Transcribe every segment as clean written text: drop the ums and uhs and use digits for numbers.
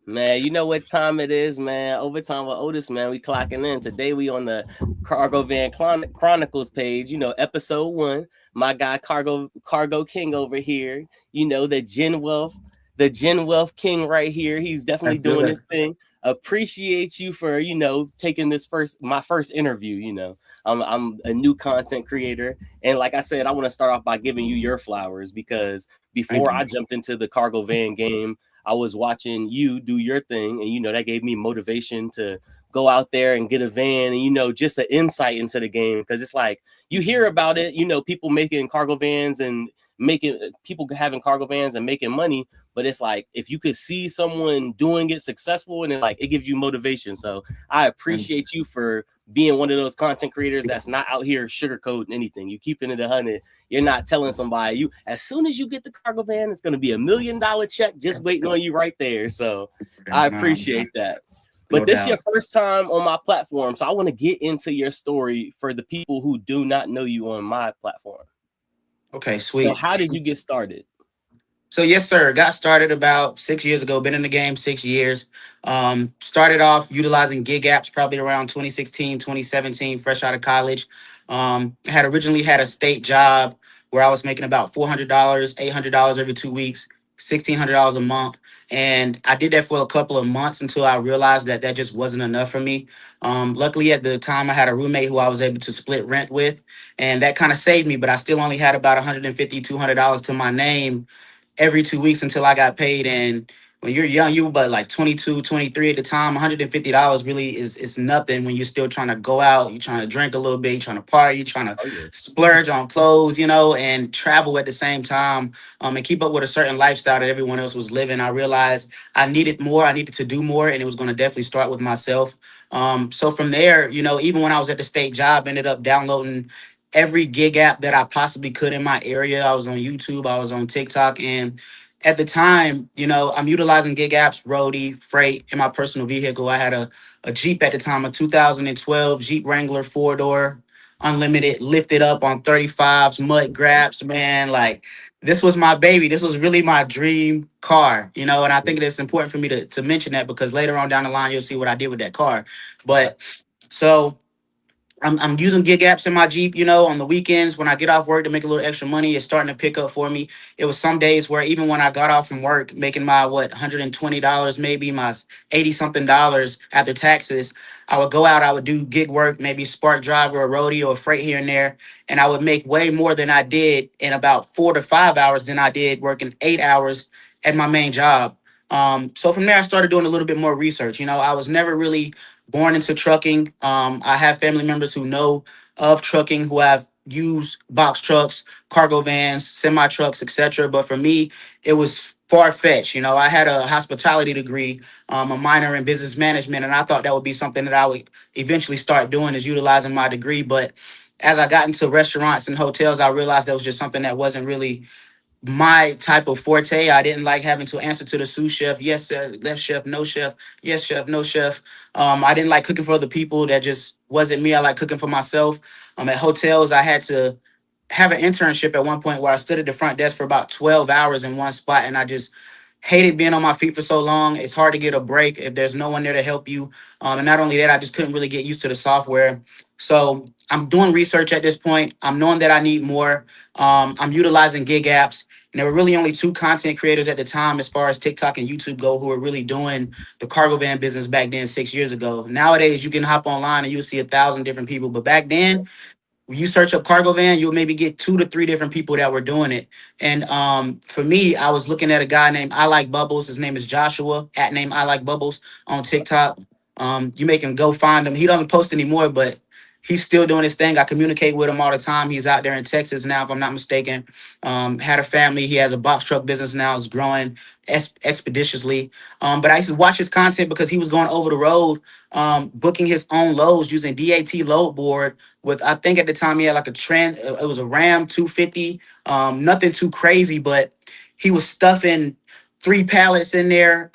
Man, you know what time it is, man. Overtime with Otis, man. We clocking in. Today we on the Cargo Van Chronicles page, episode 1. My guy Cargo King over here. The Gen Wealth King right here. He's definitely That's doing good. this thing. Appreciate you for, taking my first interview. I'm a new content creator. And like I said, I want to start off by giving you your flowers because Thank before I you. jumped into the Cargo Van game, I was watching you do your thing, and that gave me motivation to go out there and get a van, and just an insight into the game because it's like you hear about it, people making cargo vans and making people having cargo vans and making money, but it's like if you could see someone doing it successful and it gives you motivation. So I And appreciate you for being one of those content creators that's not out here sugarcoating anything. You keeping it 100. You're not telling somebody you as soon as you get the cargo van, it's gonna be $1 million check just waiting on you right there. So I no, appreciate that. But no this is your doubt. first time on my platform, so I want to get into your story for the people who do not know you on my platform. Okay, So sweet. how did you get started? So yes, sir. Got started about 6 years ago. Been in the game 6 years. Started off utilizing gig apps probably around 2016, 2017, fresh out of college. Had originally had a state job where I was making about $400, $800 every 2 weeks, $1,600 a month, and I did that for a couple of months until I realized that that just wasn't enough for me. Luckily, at the time, I had a roommate who I was able to split rent with, and that kind of saved me. But I still only had about 150, $200 to my name every 2 weeks until I got paid. And when you're young, you were but like 22, 23 at the time. $150 really is nothing when you're still trying to go out, you're trying to drink a little bit, you're trying to party, you're trying to Oh yeah. splurge on clothes, and travel at the same time, and keep up with a certain lifestyle that everyone else was living. I realized I needed more, I needed to do more, and it was going to definitely start with myself. So from there, even when I was at the state job, ended up downloading every gig app that I possibly could in my area. I was on YouTube, I was on TikTok, and at the time, I'm utilizing gig apps, roadie, freight in my personal vehicle. I had a Jeep at the time, a 2012 Jeep Wrangler 4 door, unlimited, lifted up on 35s, mud grabs, man. Like, this was my baby. This was really my dream car, and I think it's important for me to mention that because later on down the line, you'll see what I did with that car. But so I'm using gig apps in my Jeep, on the weekends when I get off work to make a little extra money. It's starting to pick up for me. It was some days where even when I got off from work, making my $120, maybe my 80 something dollars after taxes, I would go out, I would do gig work, maybe spark driver or rodeo or freight here and there, and I would make way more than I did in about 4 to 5 hours than I did working 8 hours at my main job. So from there, I started doing a little bit more research. I was never really born into trucking. I have family members who know of trucking who have used box trucks, cargo vans, semi trucks, etc. But for me, it was far fetched. I had a hospitality degree, a minor in business management, and I thought that would be something that I would eventually start doing is utilizing my degree. But as I got into restaurants and hotels, I realized that was just something that wasn't really my type of forte. I didn't like having to answer to the sous chef. Yes, sir. Left chef. No chef. Yes, chef. No chef. I didn't like cooking for other people. That just wasn't me. I like cooking for myself. At hotels, I had to have an internship at one point where I stood at the front desk for about 12 hours in one spot, and I just hated being on my feet for so long. It's hard to get a break if there's no one there to help you. And not only that, I just couldn't really get used to the software. So I'm doing research at this point. I'm knowing that I need more. I'm utilizing gig apps. And there were really only two content creators at the time, as far as TikTok and YouTube go, who were really doing the cargo van business back then 6 years ago. Nowadays, you can hop online and you'll see 1,000 different people. But back then, when you search up cargo van, you'll maybe get 2 to 3 different people that were doing it. And for me, I was looking at a guy named I Like Bubbles. His name is Joshua, at name I Like Bubbles on TikTok. You make him go find him. He doesn't post anymore, but he's still doing his thing. I communicate with him all the time. He's out there in Texas now, if I'm not mistaken. Had a family. He has a box truck business now. It's growing expeditiously. But I used to watch his content because he was going over the road, booking his own loads using DAT load board with, I think at the time he had like a trend. It was a Ram 250, nothing too crazy, but he was stuffing 3 pallets in there.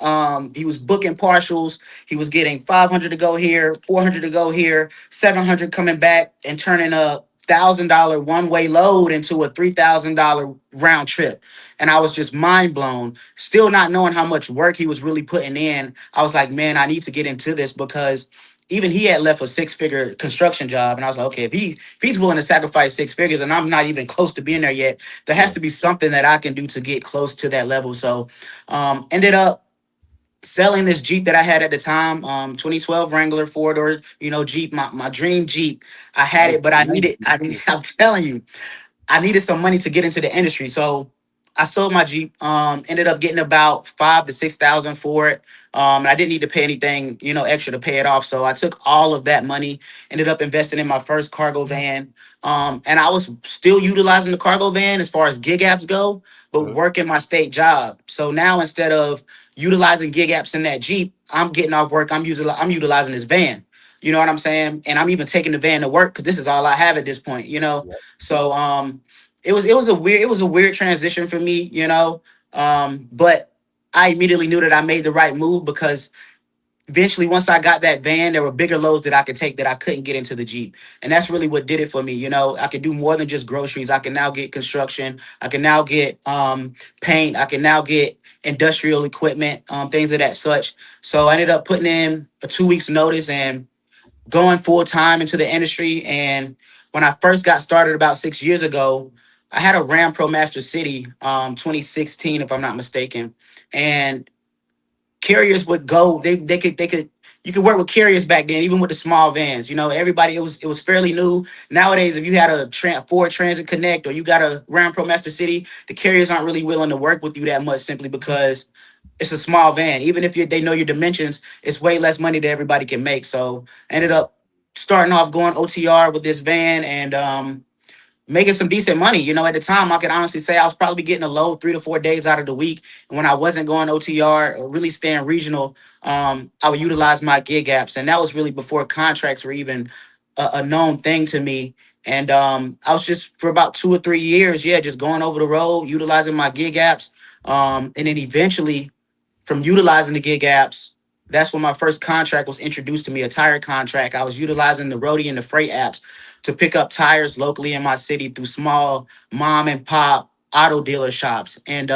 He was booking partials. He was getting 500 to go here, 400 to go here, 700 coming back and turning up $1,000 one way load into a $3,000 round trip. And I was just mind blown, still not knowing how much work he was really putting in. I was like, man, I need to get into this because even he had left a 6-figure construction job. And I was like, okay, if he's willing to sacrifice 6 figures and I'm not even close to being there yet, there has Yeah. to be something that I can do to get close to that level. So ended up selling this Jeep that I had at the time, 2012 Wrangler 4-door, Jeep, my dream Jeep. I had Nice, it, but I nice. needed, I'm telling you, I needed some money to get into the industry. So I sold my Jeep, ended up getting about 5 to 6 thousand for it. And I didn't need to pay anything, extra to pay it off. So I took all of that money, ended up investing in my first cargo van. And I was still utilizing the cargo van as far as gig apps go, but Mhm. working my state job. So now instead of utilizing gig apps in that Jeep, I'm getting off work. I'm utilizing this van. You know what I'm saying? And I'm even taking the van to work because this is all I have at this point. Yep. So it was a weird transition for me. But I immediately knew that I made the right move because eventually once I got that van, there were bigger loads that I could take that I couldn't get into the Jeep. And that's really what did it for me. I could do more than just groceries. I can now get construction. I can now get paint. I can now get industrial equipment, things of that such. So I ended up putting in a 2 weeks notice and going full time into the industry. And when I first got started about 6 years ago, I had a Ram Pro Master City, 2016, if I'm not mistaken. And carriers would go, they could you could work with carriers back then, even with the small vans. Everybody, it was fairly new. Nowadays, if you had a Ford Transit Connect or you got a Ram Pro Master City, the carriers aren't really willing to work with you that much simply because it's a small van. Even if they know your dimensions, it's way less money that everybody can make. So I ended Right. up starting off going OTR with this van and making some decent money. At the time, I could honestly say I was probably getting a low 3 to 4 days out of the week. And when I wasn't going OTR or really staying regional, I would utilize my gig apps. And that was really before contracts were even a known thing to me. And I was just for about 2 or 3 years, yeah, just going over the road, utilizing my gig apps. And then eventually from utilizing the gig apps, that's when my first contract was introduced to me, a tire contract. I was utilizing the roadie and the freight apps to pick up tires locally in my city through small mom and pop auto dealer shops. And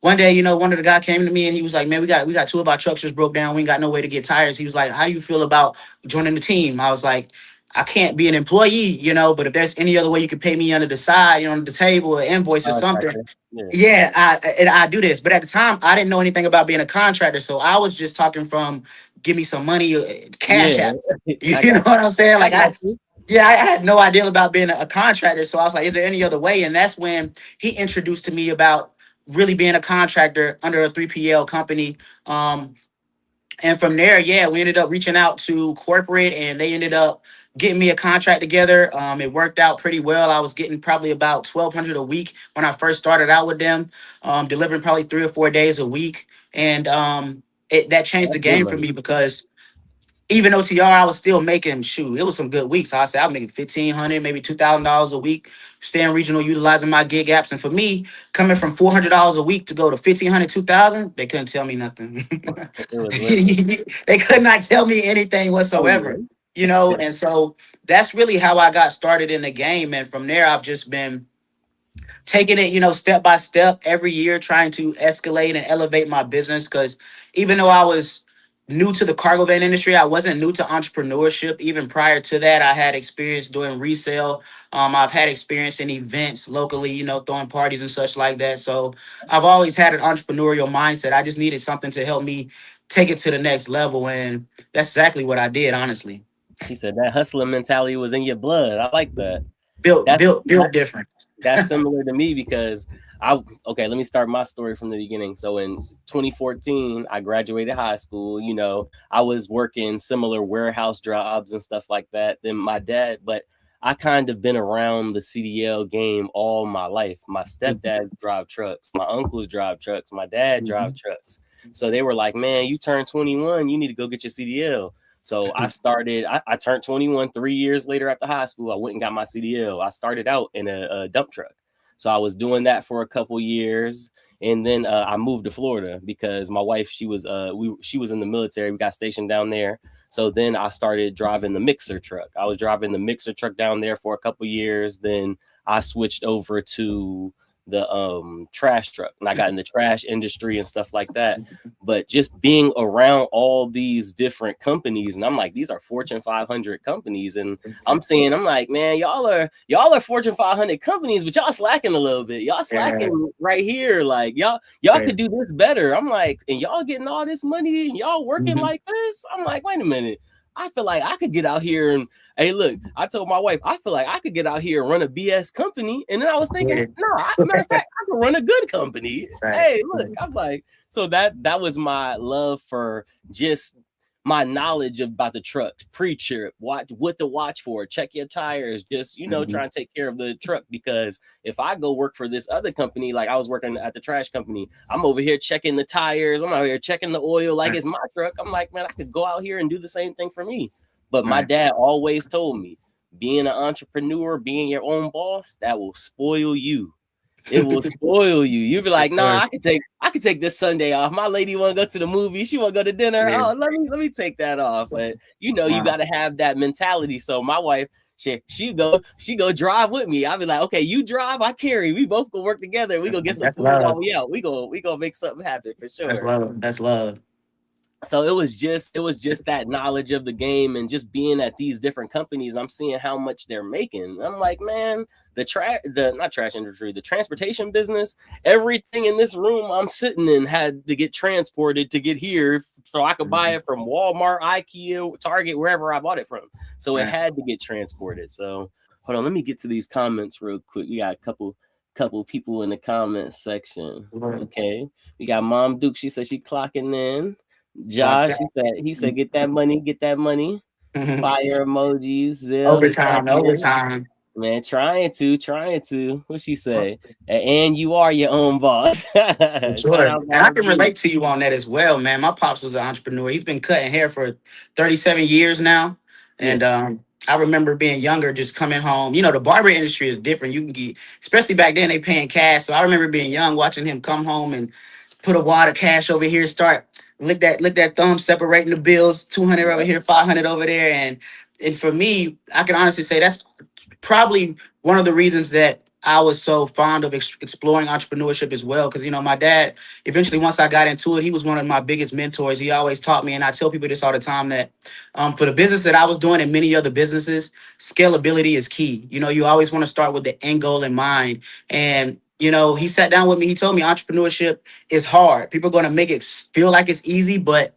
one day, one of the guy came to me and he was like, "Man, we got two of our trucks just broke down. We ain't got no way to get tires." He was like, "How do you feel about joining the team?" I was like, "I can't be an employee, but if there's any other way you could pay me under the side, on the table, or invoice or Oh, something, gotcha. Yeah. yeah, I do this." But at the time, I didn't know anything about being a contractor, so I was just talking from give me some money, cash Yeah. app. I You know got what I'm saying? I Like got you. I had no idea about being a contractor, so I was like, "Is there any other way?" And that's when he introduced to me about really being a contractor under a 3PL company. And from there, yeah, we ended up reaching out to corporate and they ended up getting me a contract together. It worked out pretty well. I was getting probably about 1,200 a week when I first started out with them, delivering probably 3 or 4 days a week. And that changed the That's good game for me money. because even OTR, I was still making shoot. It was some good weeks. So I said I'm making 1,500, maybe $2,000 a week, staying regional, utilizing my gig apps. And for me, coming from $400 a week to go to 1,500, 2,000, they couldn't tell me nothing. It was worth it. They could not tell me anything Oh whatsoever. yeah. And so that's really how I got started in the game. And from there, I've just been taking it, step by step every year, trying to escalate and elevate my business. Because even though I was new to the cargo van industry, I wasn't new to entrepreneurship. Even prior to that, I had experience doing resale. I've had experience in events locally, throwing parties and such like that. So I've always had an entrepreneurial mindset. I just needed something to help me take it to the next level. And that's exactly what I did, honestly. He said that hustling mentality was in your blood. I like that. Built, That's built, that, built different. that's similar to me because I okay, let me start my story from the beginning. So in 2014, I graduated high school. I was working similar warehouse jobs and stuff like that. Then my dad, but I kind of been around the CDL game all my life. My stepdad drive trucks, my uncles drive trucks, my dad drive Mhm. trucks. So they were like, "Man, you turned 21, you need to go get your CDL." So I turned 21 3 years later after high school. I went and got my CDL. I started out in a dump truck. So I was doing that for a couple years. And then I moved to Florida because my wife, she was in the military. We got stationed down there. So then I started driving the mixer truck. I was driving the mixer truck down there for a couple years. Then I switched over to the trash truck, and I got in the trash industry and stuff like that. But just being around all these different companies, and I'm like, these are Fortune 500 companies, and I'm like, man, y'all are Fortune 500 companies, but y'all slacking a little bit. Y'all Yeah. slacking right here. Like y'all could do this better. I'm like, and y'all getting all this money and y'all working Mhm. like this. I'm like, wait a minute. I feel like I could get out here and hey, look, I told my wife, I feel like I could get out here and run a BS company. And then I was thinking, Yeah. no, matter of fact, I could run a good company. Right. Hey, look, I'm like, so that was my love for just my knowledge about the trucks, pre-trip, watch what to watch for, check your tires, just Mhm. try and take care of the truck. Because if I go work for this other company, like I was working at the trash company, I'm over here checking the tires, I'm out here checking the oil like Right. it's my truck. I'm like, man, I could go out here and do the same thing for me. But my Right. dad always told me, being an entrepreneur, being your own boss, that will spoil you. It will spoil you. You'll be like, Yes, nah, sir. I could take this Sunday off. My lady want to go to the movie. She want to go to dinner. Yeah. Oh, let me take that off. But you Wow. got to have that mentality. So my wife, she go drive with me. I'll be like, okay, you drive, I carry. We both go work together. We go get some That's food while love. we out. We go make something happen for That's sure. love. That's love. So it was just that knowledge of the game and just being at these different companies. I'm seeing how much they're making. I'm like, man, the not trash industry, the transportation business, everything in this room I'm sitting in had to get transported to get here so I could buy Mhm. it from Walmart, IKEA, Target, wherever I bought it from. So it Right. had to get transported. So hold on, let me get to these comments real quick. We got a couple people in the comments section. Love. Okay. We got Mom Duke. She said she clocking in. Like Josh, he said, get that money, get that money. that. Fire emojis. Zill, he Overtime. tapping in. Overtime. Man, trying to. What she say? And you are your own boss. For Shout sure. out And I Mom can Duke. relate to you on that as well, man. My pops was an entrepreneur. He's been cutting hair for 37 years now. Yeah. And I remember being younger, just coming home. You know, the barber industry is different. You can get, especially back then, they paying cash. So I remember being young, watching him come home and put a wad of cash over here, start lick that thumb, separating the bills, 200 over Yep. here, 500 over there. And for me, I can honestly say that's probably one of the reasons that I was so fond of exploring entrepreneurship as well. Because, my dad, eventually, once I got into it, he was one of my biggest mentors. He always taught me, and I tell people this all the time, that for the business that I was doing and many other businesses, scalability is key. You always want to start with the end goal in mind. And, he sat down with me. He told me entrepreneurship is hard. People are going to make it feel like it's easy, but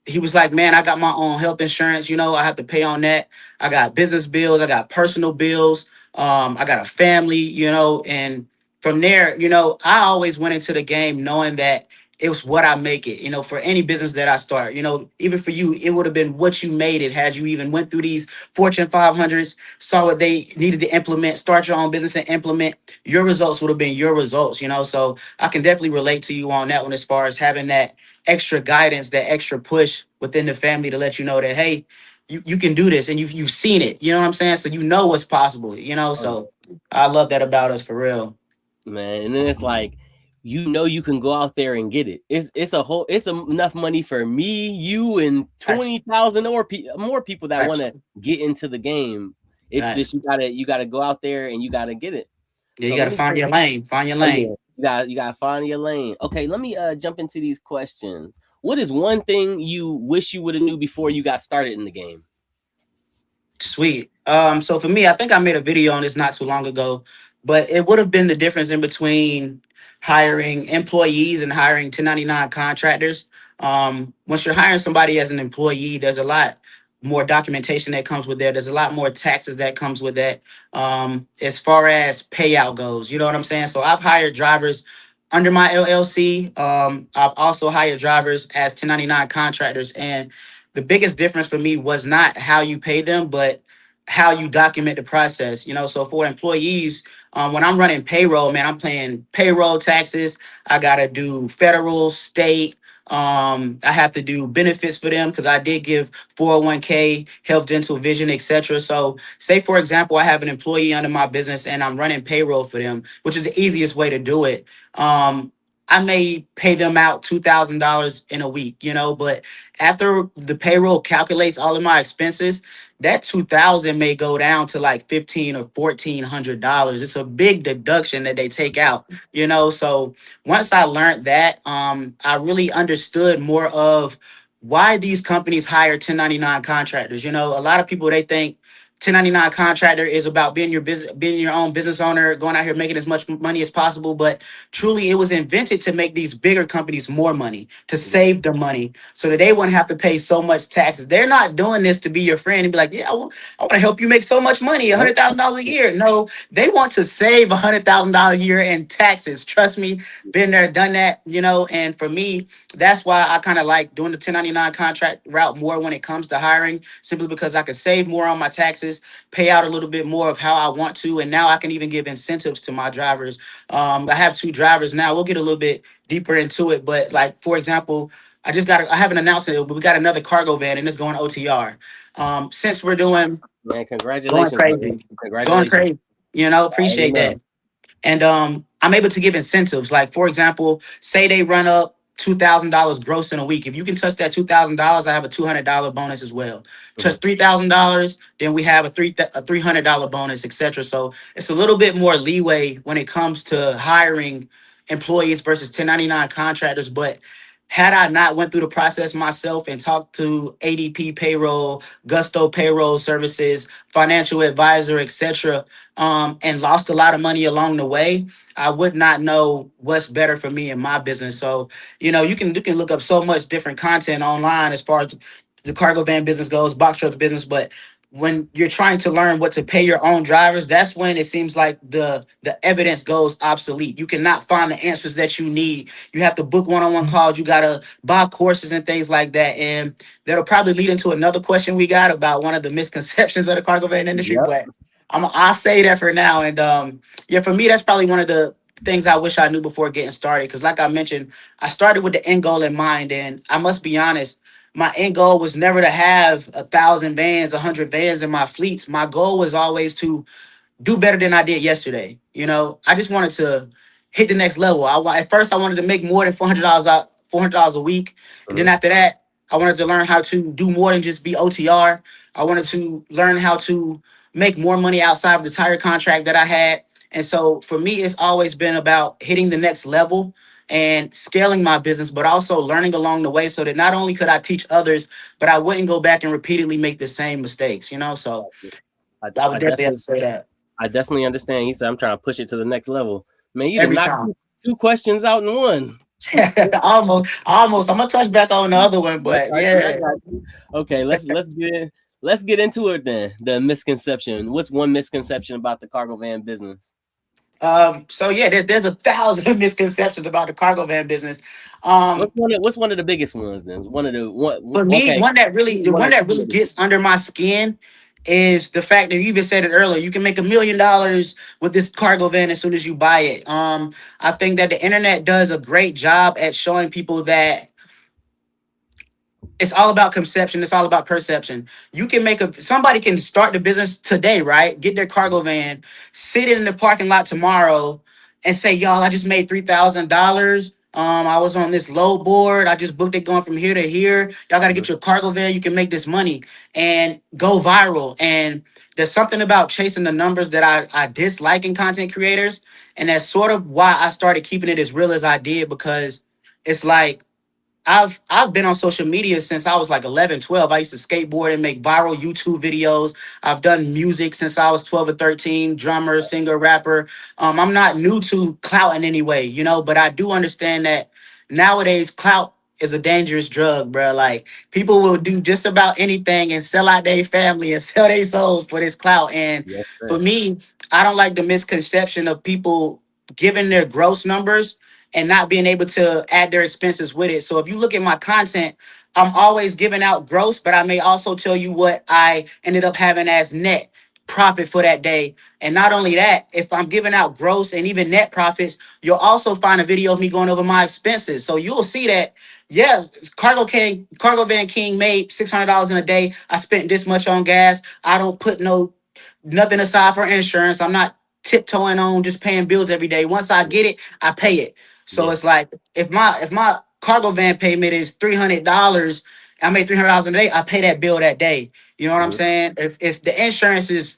he was like, man, I got my own health insurance. I have to pay on that. I got business bills. I got personal bills. I got a family, and from there, I always went into the game knowing that it was what I make it, for any business that I start, even for you, it would have been what you made it had you even went through these Fortune 500s, saw what they needed to implement, start your own business and implement your results would have been your results, so I can definitely relate to you on that one as far as having that extra guidance, that extra push within the family to let you know that, hey, you can do this and you've seen it. You know what I'm saying? So you know what's possible, Oh, yeah. So I love that about us for real. Man. And then it's like, you can go out there and get it. It's enough money for me, you, and Facts. 20,000 more people that want Facts. to get into the game. It's Facts. just you gotta go out there and you gotta get it. Yeah, you So got let to me find your lane. Find your Oh lane. yeah, you gotta find your lane. Okay, let me jump into these questions. What is one thing you wish you would have knew before you got started in the game? Sweet. So for me, I think I made a video on this not too long ago, but it would have been the difference in between hiring employees and hiring 1099 contractors. Once you're hiring somebody as an employee, there's a lot more documentation that comes with that. There's a lot more taxes that comes with that. As far as payout goes, you know what I'm saying? So I've hired drivers under my LLC. I've also hired drivers as 1099 contractors, and the biggest difference for me was not how you pay them, but how you document the process. So for employees, when I'm running payroll, man, I'm paying payroll taxes. I gotta do federal, state. I have to do benefits for them because I did give 401k, health, dental, vision, etc. So, say for example, I have an employee under my business and I'm running payroll for them, which is the easiest way to do it. Um, I may pay them out $2,000 in a week, but after the payroll calculates all of my expenses, that 2,000 may go down to like 15 or $1,400. It's a big deduction that they take out. So once I learned that, I really understood more of why these companies hire 1099 contractors. A lot of people, they think 1099 contractor is about being your own business owner, going out here making as much money as possible. But truly, it was invented to make these bigger companies more money, to Mhm. save the money, so that they wouldn't have to pay so much taxes. They're not doing this to be your friend and be like, yeah, I want to help you make so much money, Yep. $100,000 a year. No, they want to save $100,000 a year in taxes. Trust me, been there, done that. And for me, that's why I kind of like doing the 1099 contract route more when it comes to hiring, simply because I can save more on my taxes, pay out a little bit more of how I want to, and now I can even give incentives to my drivers. I have two drivers now. We'll get a little bit deeper into it, but like for example, I haven't announced it, but we got another cargo van and it's going OTR. Since we're Man, going congratulations, crazy, brother. going Congratulations. crazy, I already appreciate know. that. And I'm able to give incentives. Like for example, say they run up $2,000 gross in a week. If you can touch that $2,000, I have a $200 bonus as well. Mhm. Touch $3,000, then we have a $300 bonus, etc. So it's a little bit more leeway when it comes to hiring employees versus 1099 contractors. But had I not went through the process myself and talked to ADP payroll, Gusto payroll services, financial advisor, etc., and lost a lot of money along the way, I would not know what's better for me in my business. So, you can look up so much different content online as far as the cargo van business goes, box truck business, but when you're trying to learn what to pay your own drivers, that's when it seems like the evidence goes obsolete. You cannot find the answers that you need. You have to book one-on-one calls. You gotta buy courses and things like that. And that'll probably lead into another question we got about one of the misconceptions of the cargo van industry. Yep. But I'll say that for now. And yeah, for me, that's probably one of the things I wish I knew before getting started. Because like I mentioned, I started with the end goal in mind, and I must be honest, my end goal was never to have 1,000 vans, 100 vans in my fleets. My goal was always to do better than I did yesterday. I just wanted to hit the next level. At first I wanted to make more than $400 a week, and then Mhm. after that, I wanted to learn how to do more than just be OTR. I wanted to learn how to make more money outside of the tire contract that I had. And so for me, it's always been about hitting the next level and scaling my business, but also learning along the way so that not only could I teach others, but I wouldn't go back and repeatedly make the same mistakes. So I, I would I definitely have definitely to say that. I definitely understand. He said I'm trying to push it to the next level. Man, you done Every knocked time. two questions out in one. Almost. I'm gonna touch back on the other one, I but got you. I yeah. got you. Okay, let's get into it then. The misconception. What's one misconception about the cargo van business? So yeah, there's 1,000 misconceptions about the cargo van business. Um, What's one of the biggest ones then? One of the one. for me, Okay, the one one or that two really of the gets under my skin is the fact that you even said it earlier. You can make $1 million with this cargo van as soon as you buy it. I think that the internet does a great job at showing people that it's all about conception. It's all about perception. You can somebody can start the business today, right? Get their cargo van, sit in the parking lot tomorrow, and say, "Y'all, I just made $3,000. I was on this low board. I just booked it going from here to here. Y'all got to Mhm. get your cargo van. You can make this money and go viral." And there's something about chasing the numbers that I dislike in content creators, and that's sort of why I started keeping it as real as I did, because it's like I've been on social media since I was like 11, 12. I used to skateboard and make viral YouTube videos. I've done music since I was 12 or 13, drummer, singer, rapper. I'm not new to clout in any way, but I do understand that nowadays clout is a dangerous drug, bro. Like people will do just about anything and sell out their family and sell their souls for this clout. And Yes, for sir. me, I don't like the misconception of people giving their gross numbers and not being able to add their expenses with it. So if you look at my content, I'm always giving out gross, but I may also tell you what I ended up having as net profit for that day. And not only that, if I'm giving out gross and even net profits, you'll also find a video of me going over my expenses. So you'll see that, yeah, Cargo Van King made $600 in a day. I spent this much on gas. I don't put nothing aside for insurance. I'm not tiptoeing on just paying bills every day. Once I get it, I pay it. So Yeah. it's like if my cargo van payment is $300, I make $300 a day. I pay that bill that day. You know what I'm Mhm. saying? If the insurance is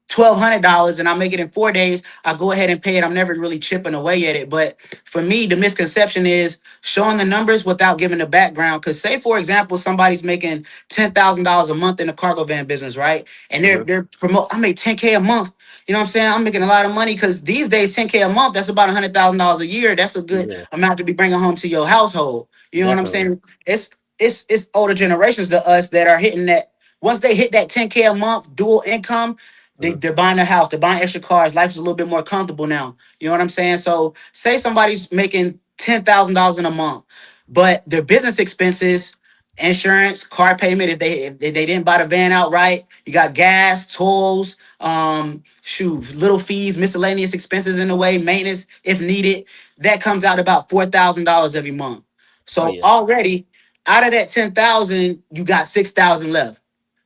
$1,200 and I make it in 4 days, I go ahead and pay it. I'm never really chipping away at it. But for me, the misconception is showing the numbers without giving the background. Because say, for example, somebody's making $10,000 a month in the cargo van business, right? And they're Mhm. they're promote. I make 10K a month. You know what I'm saying? I'm making a lot of money because these days 10K a month, that's about $100,000 a year. That's a good Yeah. amount to be bringing home to your household. You know what I'm Definitely. saying? It's older generations to us that are hitting that. Once they hit that 10K a month dual income, Mhm. they're buying a house, they're buying extra cars. Life is a little bit more comfortable now. You know what I'm saying? So say somebody's making $10,000 in a month, but their business expenses, insurance, car payment, if they didn't buy the van outright, you got gas, tolls, little fees, miscellaneous expenses in the way, maintenance if needed. That comes out about $4,000 every month. Oh So yeah. already out of that 10,000, you got 6,000 left.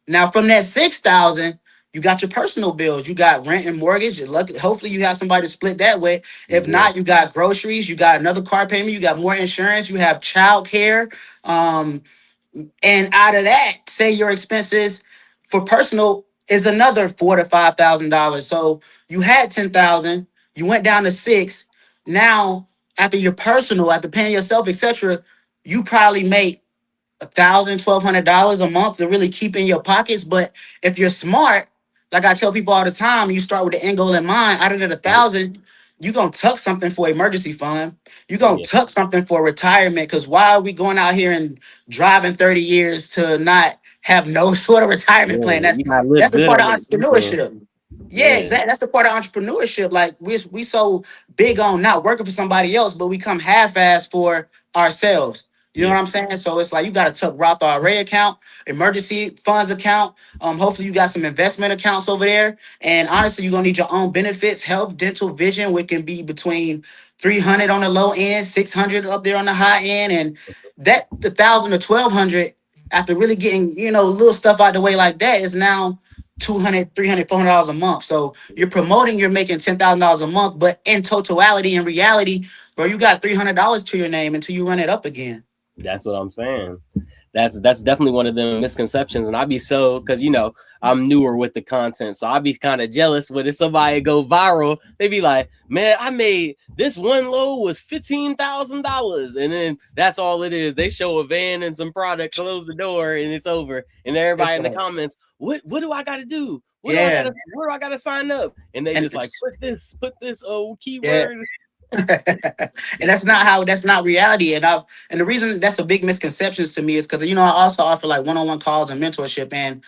Now, from that 6,000, you got your personal bills. You got rent and mortgage. You're lucky. Hopefully, you have somebody to split that with. If Yeah. not, you got groceries. You got another car payment. You got more insurance. You have child care. And out of that, say your expenses for personal is another $4,000 to $5,000. So you had 10,000. You went down to six. Now, after your personal, after paying yourself, etc., you probably make $1,000, $1,200 a month to really keep in your pockets. But if you're smart, like I tell people all the time, you start with the end goal in mind. Out of that a Mhm. thousand, you gonna tuck something for emergency fund. You Oh gonna yeah. tuck something for retirement. Cause why are we going out here and driving 30 years to not have no sort of retirement plan? Yeah. That's You gotta live that's a good part of on the income. entrepreneurship. Yeah, Yeah. exactly. That's a part of entrepreneurship. Like we so big on not working for somebody else, but we come half-ass for ourselves. You know Yeah. what I'm saying? So it's like you got to tuck Roth IRA account, emergency funds account. Hopefully you got some investment accounts over there. And honestly, you're gonna need your own benefits, health, dental, vision, which can be between 300 on the low end, 600 up there on the high end, and that the 1,000 to 1,200 after really getting little stuff out the way like that is now 200, 300, $400 a month. So you're promoting you're making $10,000 a month, but in totality, in reality, bro, you got $300 to your name until you run it up again. That's what I'm saying. That's definitely one of them misconceptions, and I'd be so because I'm newer with the content, so I'd be kind of jealous when if somebody go viral, they be like, "Man, I made this one load was $15,000," and then that's all it is. They show a van and some product, close the door, and it's over. And everybody It's in the like, comments, "What do I got to do? yeah, Where do I gotta sign up?" And they and just like put this yeah, keyword. and that's not reality. And the reason that's a big misconception to me is because I also offer like one-on-one calls and mentorship. And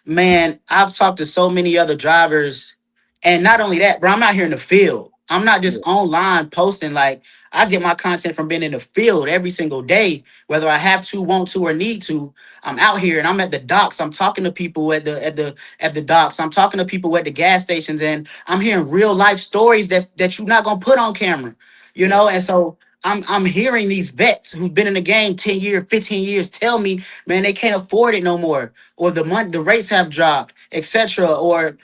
man, I've talked to so many other drivers, and not only that, bro, I'm out here in the field. I'm not just Yeah, online posting. Like I get my content from being in the field every single day, whether I have to, want to, or need to. I'm out here and I'm at the docks. I'm talking to people at the docks. I'm talking to people at the gas stations, and I'm hearing real life stories that you're not gonna put on camera. yeah, And so I'm hearing these vets who've been in the game 10 years, 15 years tell me, man, they can't afford it no more, or the rates have dropped, etc. Or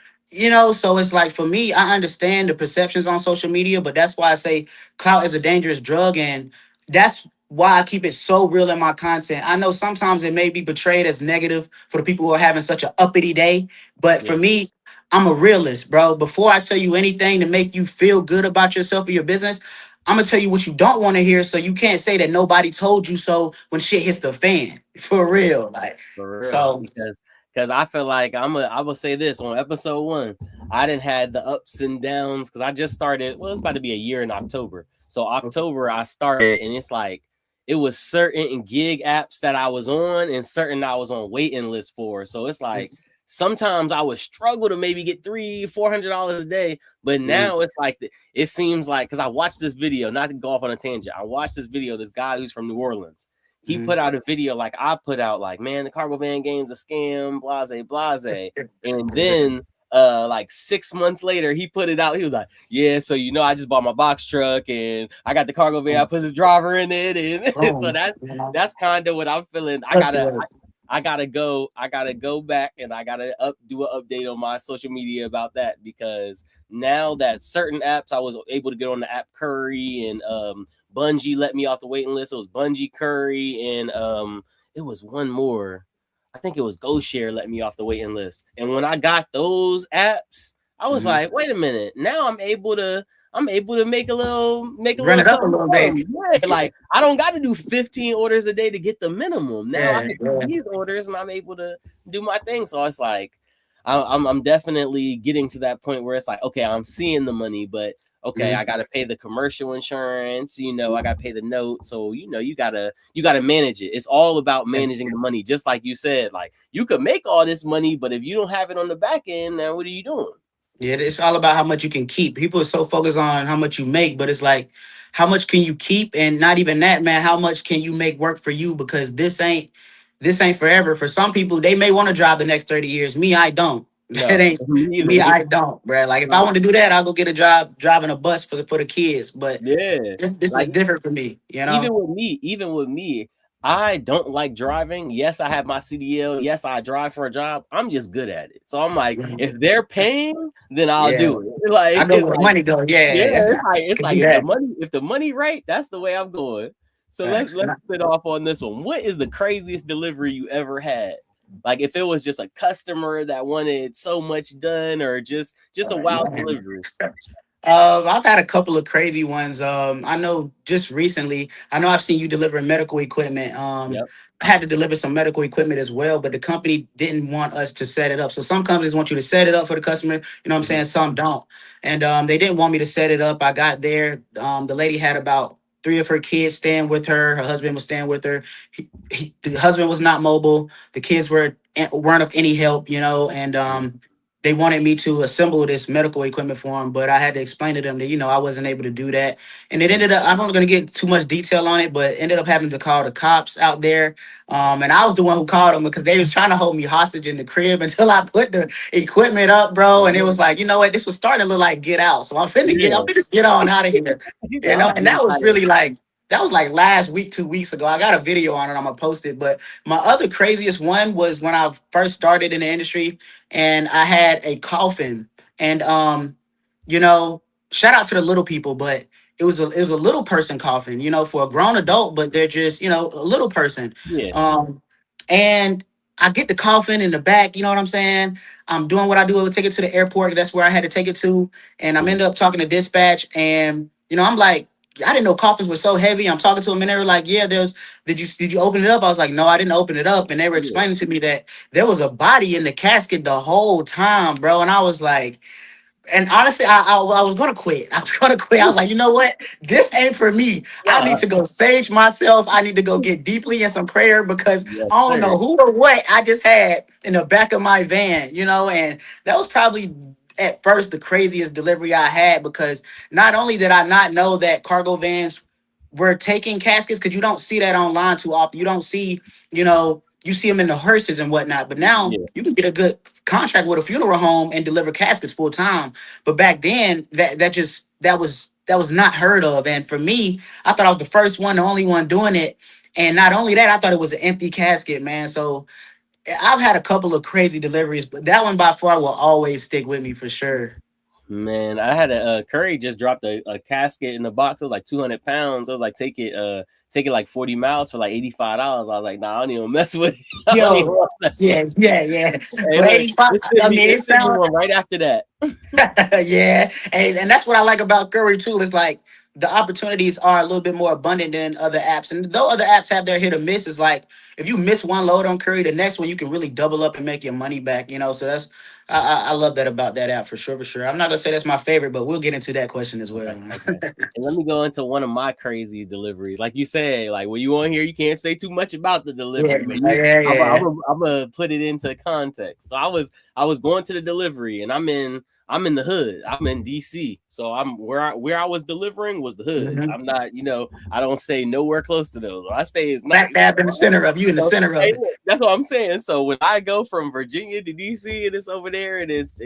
so it's like for me, I understand the perceptions on social media, but that's why I say clout is a dangerous drug, and that's why I keep it so real in my content. I know sometimes it may be portrayed as negative for the people who are having such an uppity day, but for yeah. me, I'm a realist, bro. Before I tell you anything to make you feel good about yourself or your business, I'm gonna tell you what you don't want to hear, so you can't say that nobody told you so when shit hits the fan. For Yeah. real, like For real, so. because I feel like I will say this on episode one. I didn't had the ups and downs because I just started. Well, it's about to be a year in October. So October I started, and it's like it was certain gig apps that I was on and certain I was on waiting list for. So it's like sometimes I would struggle to maybe get $300-$400 a day, but Mhm, now it's like it seems like because I watched this video, not to go off on a tangent. I watched this video. This guy who's from New Orleans, he mhm. put out a video like I put out, like, man, the cargo van game's a scam, blase, blase. And then like 6 months later, he put it out. He was like, yeah, so I just bought my box truck and I got the cargo van, I put his driver in it. And so Boom. that's kind of what I'm feeling. That's it. I gotta go back and I gotta do an update on my social media about that because now that certain apps I was able to get on the app Curry and Bungie let me off the waiting list. It was Bungie, Curry, and it was one more. I think it was GoShare let me off the waiting list. And when I got those apps, I was like, wait a minute. Now I'm able to make a little Run it up a something. little bit. Yeah, like I don't got to do 15 orders a day to get the minimum. Now I Yeah, can do these orders and I'm able to do my thing. So it's like I'm definitely getting to that point where it's like, okay, I'm seeing the money, but okay, I gotta pay the commercial insurance, I gotta pay the note. So you gotta manage it. It's all about managing the money, just like you said. Like you could make all this money, but if you don't have it on the back end, then what are you doing? Yeah, it's all about how much you can keep. People are so focused on how much you make, but it's like, how much can you keep? And not even that, man. How much can you make work for you? Because this ain't forever. For some people, they may want to drive the next 30 years. Me, I don't. That No, ain't me me. either. I don't, bro. Like if I want to do that, I'll go get a job driving a bus for the kids. But Yeah, this is like different for me, you know. even with me, I don't like driving. Yes, I have my CDL. Yes, I drive for a job. I'm just good at it. So I'm like, if they're paying, then I'll Yeah, do it. I Like go it's where the like money goes. Yeah, yeah, that's it's not, like I it's can like do that. if the money right, that's the way I'm going. So let's Facts. let's spit off on this one. What is the craziest delivery you ever had? Like if it was just a customer that wanted so much done, or just a wild Man. delivery. I've had a couple of crazy ones. I know just recently, I know I've seen you deliver medical equipment. Yep. I had to deliver some medical equipment as well, but the company didn't want us to set it up. So some companies want you to set it up for the customer, you know what I'm saying? Some don't. And they didn't want me to set it up. I got there. The lady had about three of her kids staying with her. Her husband was staying with her. The husband was not mobile. The kids weren't of any help, and they wanted me to assemble this medical equipment for them, but I had to explain to them that I wasn't able to do that. And it ended up, I'm not going to get too much detail on it, but ended up having to call the cops out there. And I was the one who called them because they was trying to hold me hostage in the crib until I put the equipment up, bro. And it was like, you know what, this was starting to look like Get Out, so I'm Yeah. finna just get on out of here. I'll And get that was out of really like, that was like last week, 2 weeks ago. I got a video on it. I'm gonna post it. But my other craziest one was when I first started in the industry, and I had a coffin. And you know, shout out to the little people, but it was a little person coffin, for a grown adult, but they're just, a little person. yeah. Um and I get the coffin in the back, you know what I'm saying? I'm doing what I do. I would take it to the airport. That's where I had to take it to. And I'm Mhm. ended up talking to dispatch, and I'm like, I didn't know coffins were so heavy. I'm talking to them, and they were like, "Yeah, did you open it up?" I was like, "No, I didn't open it up." And they were Yeah. explaining to me that there was a body in the casket the whole time, bro. And I was like, and honestly, I was gonna quit. I was gonna quit. I was like, you know what? This ain't for me. I need Nah. to go sage myself. I need to go get deeply in some prayer because Yes, I don't sir. know who or what I just had in the back of my van, and that was probably at first the craziest delivery I had, because not only did I not know that cargo vans were taking caskets, because you don't see that online too often. You don't see, you see them in the hearses and whatnot, but now Yeah. you can get a good contract with a funeral home and deliver caskets full time. But back then, that was not heard of. And for me, I thought I was the first one, the only one doing it. And not only that, I thought it was an empty casket, man. So I've had a couple of crazy deliveries, but that one by far will always stick with me for sure. Man, I had a Curry just dropped a casket in the box. It was like 200 pounds. I was like, take it like 40 miles for like $85. I was like, nah, I don't even mess with it. I don't even Yo, want to mess with yeah, yeah, yeah. it. Hey, But look, 85, I mean, it it sent me sounds one right after that. yeah, and that's what I like about Curry too. Is like the opportunities are a little bit more abundant than other apps, and though other apps have their hit or miss, it's like if you miss one load on Curry, the next one you can really double up and make your money back. So that's I love that about that app for sure, for sure. I'm not gonna say that's my favorite, but we'll get into that question as well. Okay, okay. And let me go into one of my crazy deliveries. Like you said, like when you on here, you can't say too much about the Yeah, delivery, but yeah, yeah. I'm gonna put it into context. So I was going to the delivery, and I'm in the hood. I'm in DC. So I'm where I was delivering was the hood. Mm-hmm. I'm not, I don't stay nowhere close to those. I stay is Back nice. dab in the center of you, in the So, center of hey, it. look, that's what I'm saying. So when I go from Virginia to DC and it's over there and it's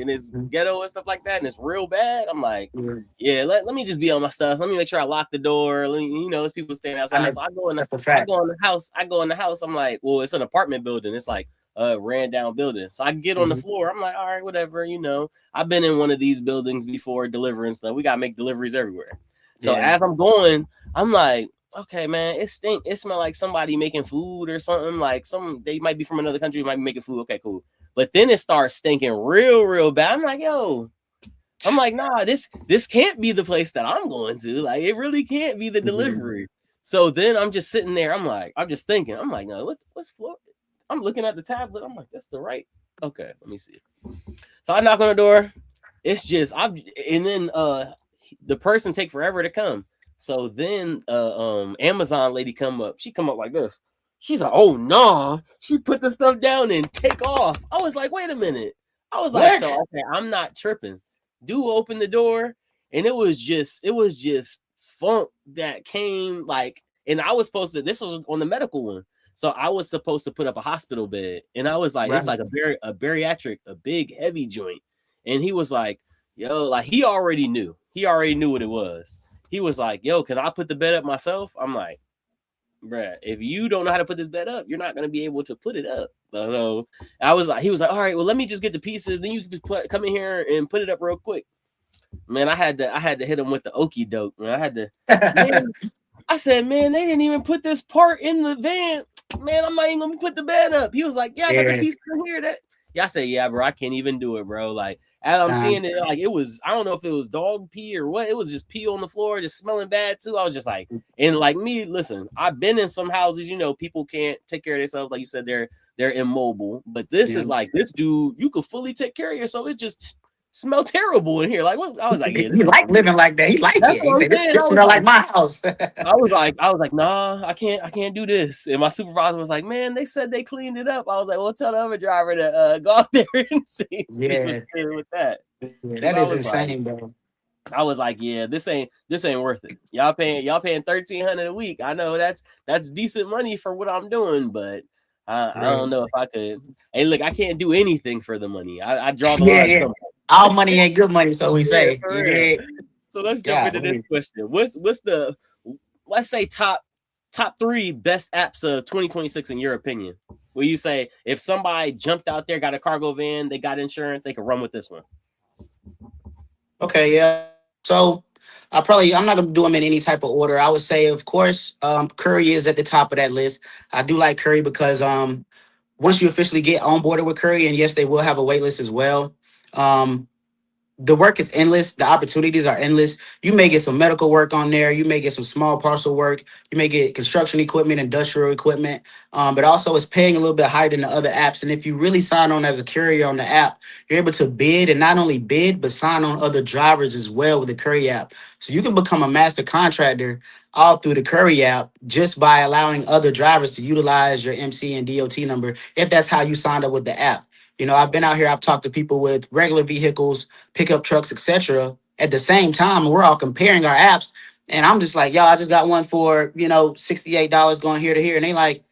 ghetto and stuff like that and it's real bad, I'm like, Mhm. yeah, let me just be on my stuff. Let me make sure I lock the door. Let me, there's people standing I outside. know So I go in the that's a I fact. go in the house. I go in the house. I'm like, well, it's an apartment building. It's like ran down building. So I get on the Mhm. floor. I'm like, all right, whatever. I've been in one of these buildings before delivering stuff. We gotta make deliveries everywhere. So Yeah. as I'm going, I'm like, okay, man, it stink. It smell like somebody making food or something. Like they might be from another country, might be making food. Okay, cool. But then it starts stinking real bad. I'm like, yo, I'm like, nah, this can't be the place that I'm going to. Like, it really can't be the Mhm. delivery. So then I'm just sitting there. I'm like, I'm just thinking. I'm like, no, what's Florida? I'm looking at the tablet. I'm like, that's the right. Okay, let me see. So I knock on the door. It's just I'm, and then the person take forever to come. So then Amazon lady come up. She come up like this. She's like, oh no. She put the stuff down and take off. I was like, wait a minute. I was like, so What? okay, I'm not tripping. Do open the door, and it was just funk that came like, and I was supposed to. This was on the medical one, so I was supposed to put up a hospital bed, and I was like, it's Right. like a bariatric, a big heavy joint, and he was like, yo, like he already knew. He already knew what it was. He was like, yo, can I put the bed up myself? I'm like, bruh, if you don't know how to put this bed up, you're not gonna be able to put it up. So I was like, he was like, all right, well, let me just get the pieces. Then you can just come in here and put it up real quick. Man, I had to hit him with the okey doke. Man, man, I said, man, they didn't even put this part in the van. Man, I'm not even gonna put the bed up. He was like, yeah, I got the Yeah. piece in here. That Yeah, I said, yeah, bro, I can't even do it, bro. Like, as I'm seeing it, like it was, I don't know if it was dog pee or what. It was just pee on the floor, just smelling bad too. I was just like, and like me, listen, I've been in some houses, people can't take care of themselves. Like you said, they're immobile. But this Yeah. is like this dude, you could fully take care of yourself. It just smelled terrible in here. Like, what? I was like, yeah, this He ain't like for me. living like that. He like That's it. He what I'm said, "This saying. this smell like my house." I was like, nah, I can't do this. And my supervisor was like, man, they said they cleaned it up. I was like, well, tell the other driver to go out there and see Yeah. what's good with that. Yeah, Cause that is insane, bro. I was like, yeah, this ain't worth it. Y'all paying 1,300 a week. I know that's decent money for what I'm doing, but I Yeah. don't know if I could. Hey, look, I can't do anything for the money. I draw the Yeah, line yeah. somewhere. All money ain't good money, so we Yeah, say. for You real. did. So let's jump into this God. question. What's the, let's say, top three best apps of 2026 in your opinion? Will you say if somebody jumped out there, got a cargo van, they got insurance, they could run with this one? Okay, yeah. So I'm not gonna do them in any type of order. I would say, of course, Curry is at the top of that list. I do like Curry because once you officially get onboarded with Curry, and yes, they will have a wait list as well. Um, the work is endless. The opportunities are endless. You may get some medical work on there. You may get some small parcel work. You may get construction equipment, industrial equipment. But also it's paying a little bit higher than the other apps. And if you really sign on as a courier on the app, you're able to bid and not only bid, but sign on other drivers as well with the Curry app. So you can become a master contractor all through the Curry app just by allowing other drivers to utilize your MC and DOT number if that's how you signed up with the app. I've been out here, I've talked to people with regular vehicles, pickup trucks, etc. At the same time, and we're all comparing our apps. And I'm just like, yo, I just got one for, $68 going here to here. And they like,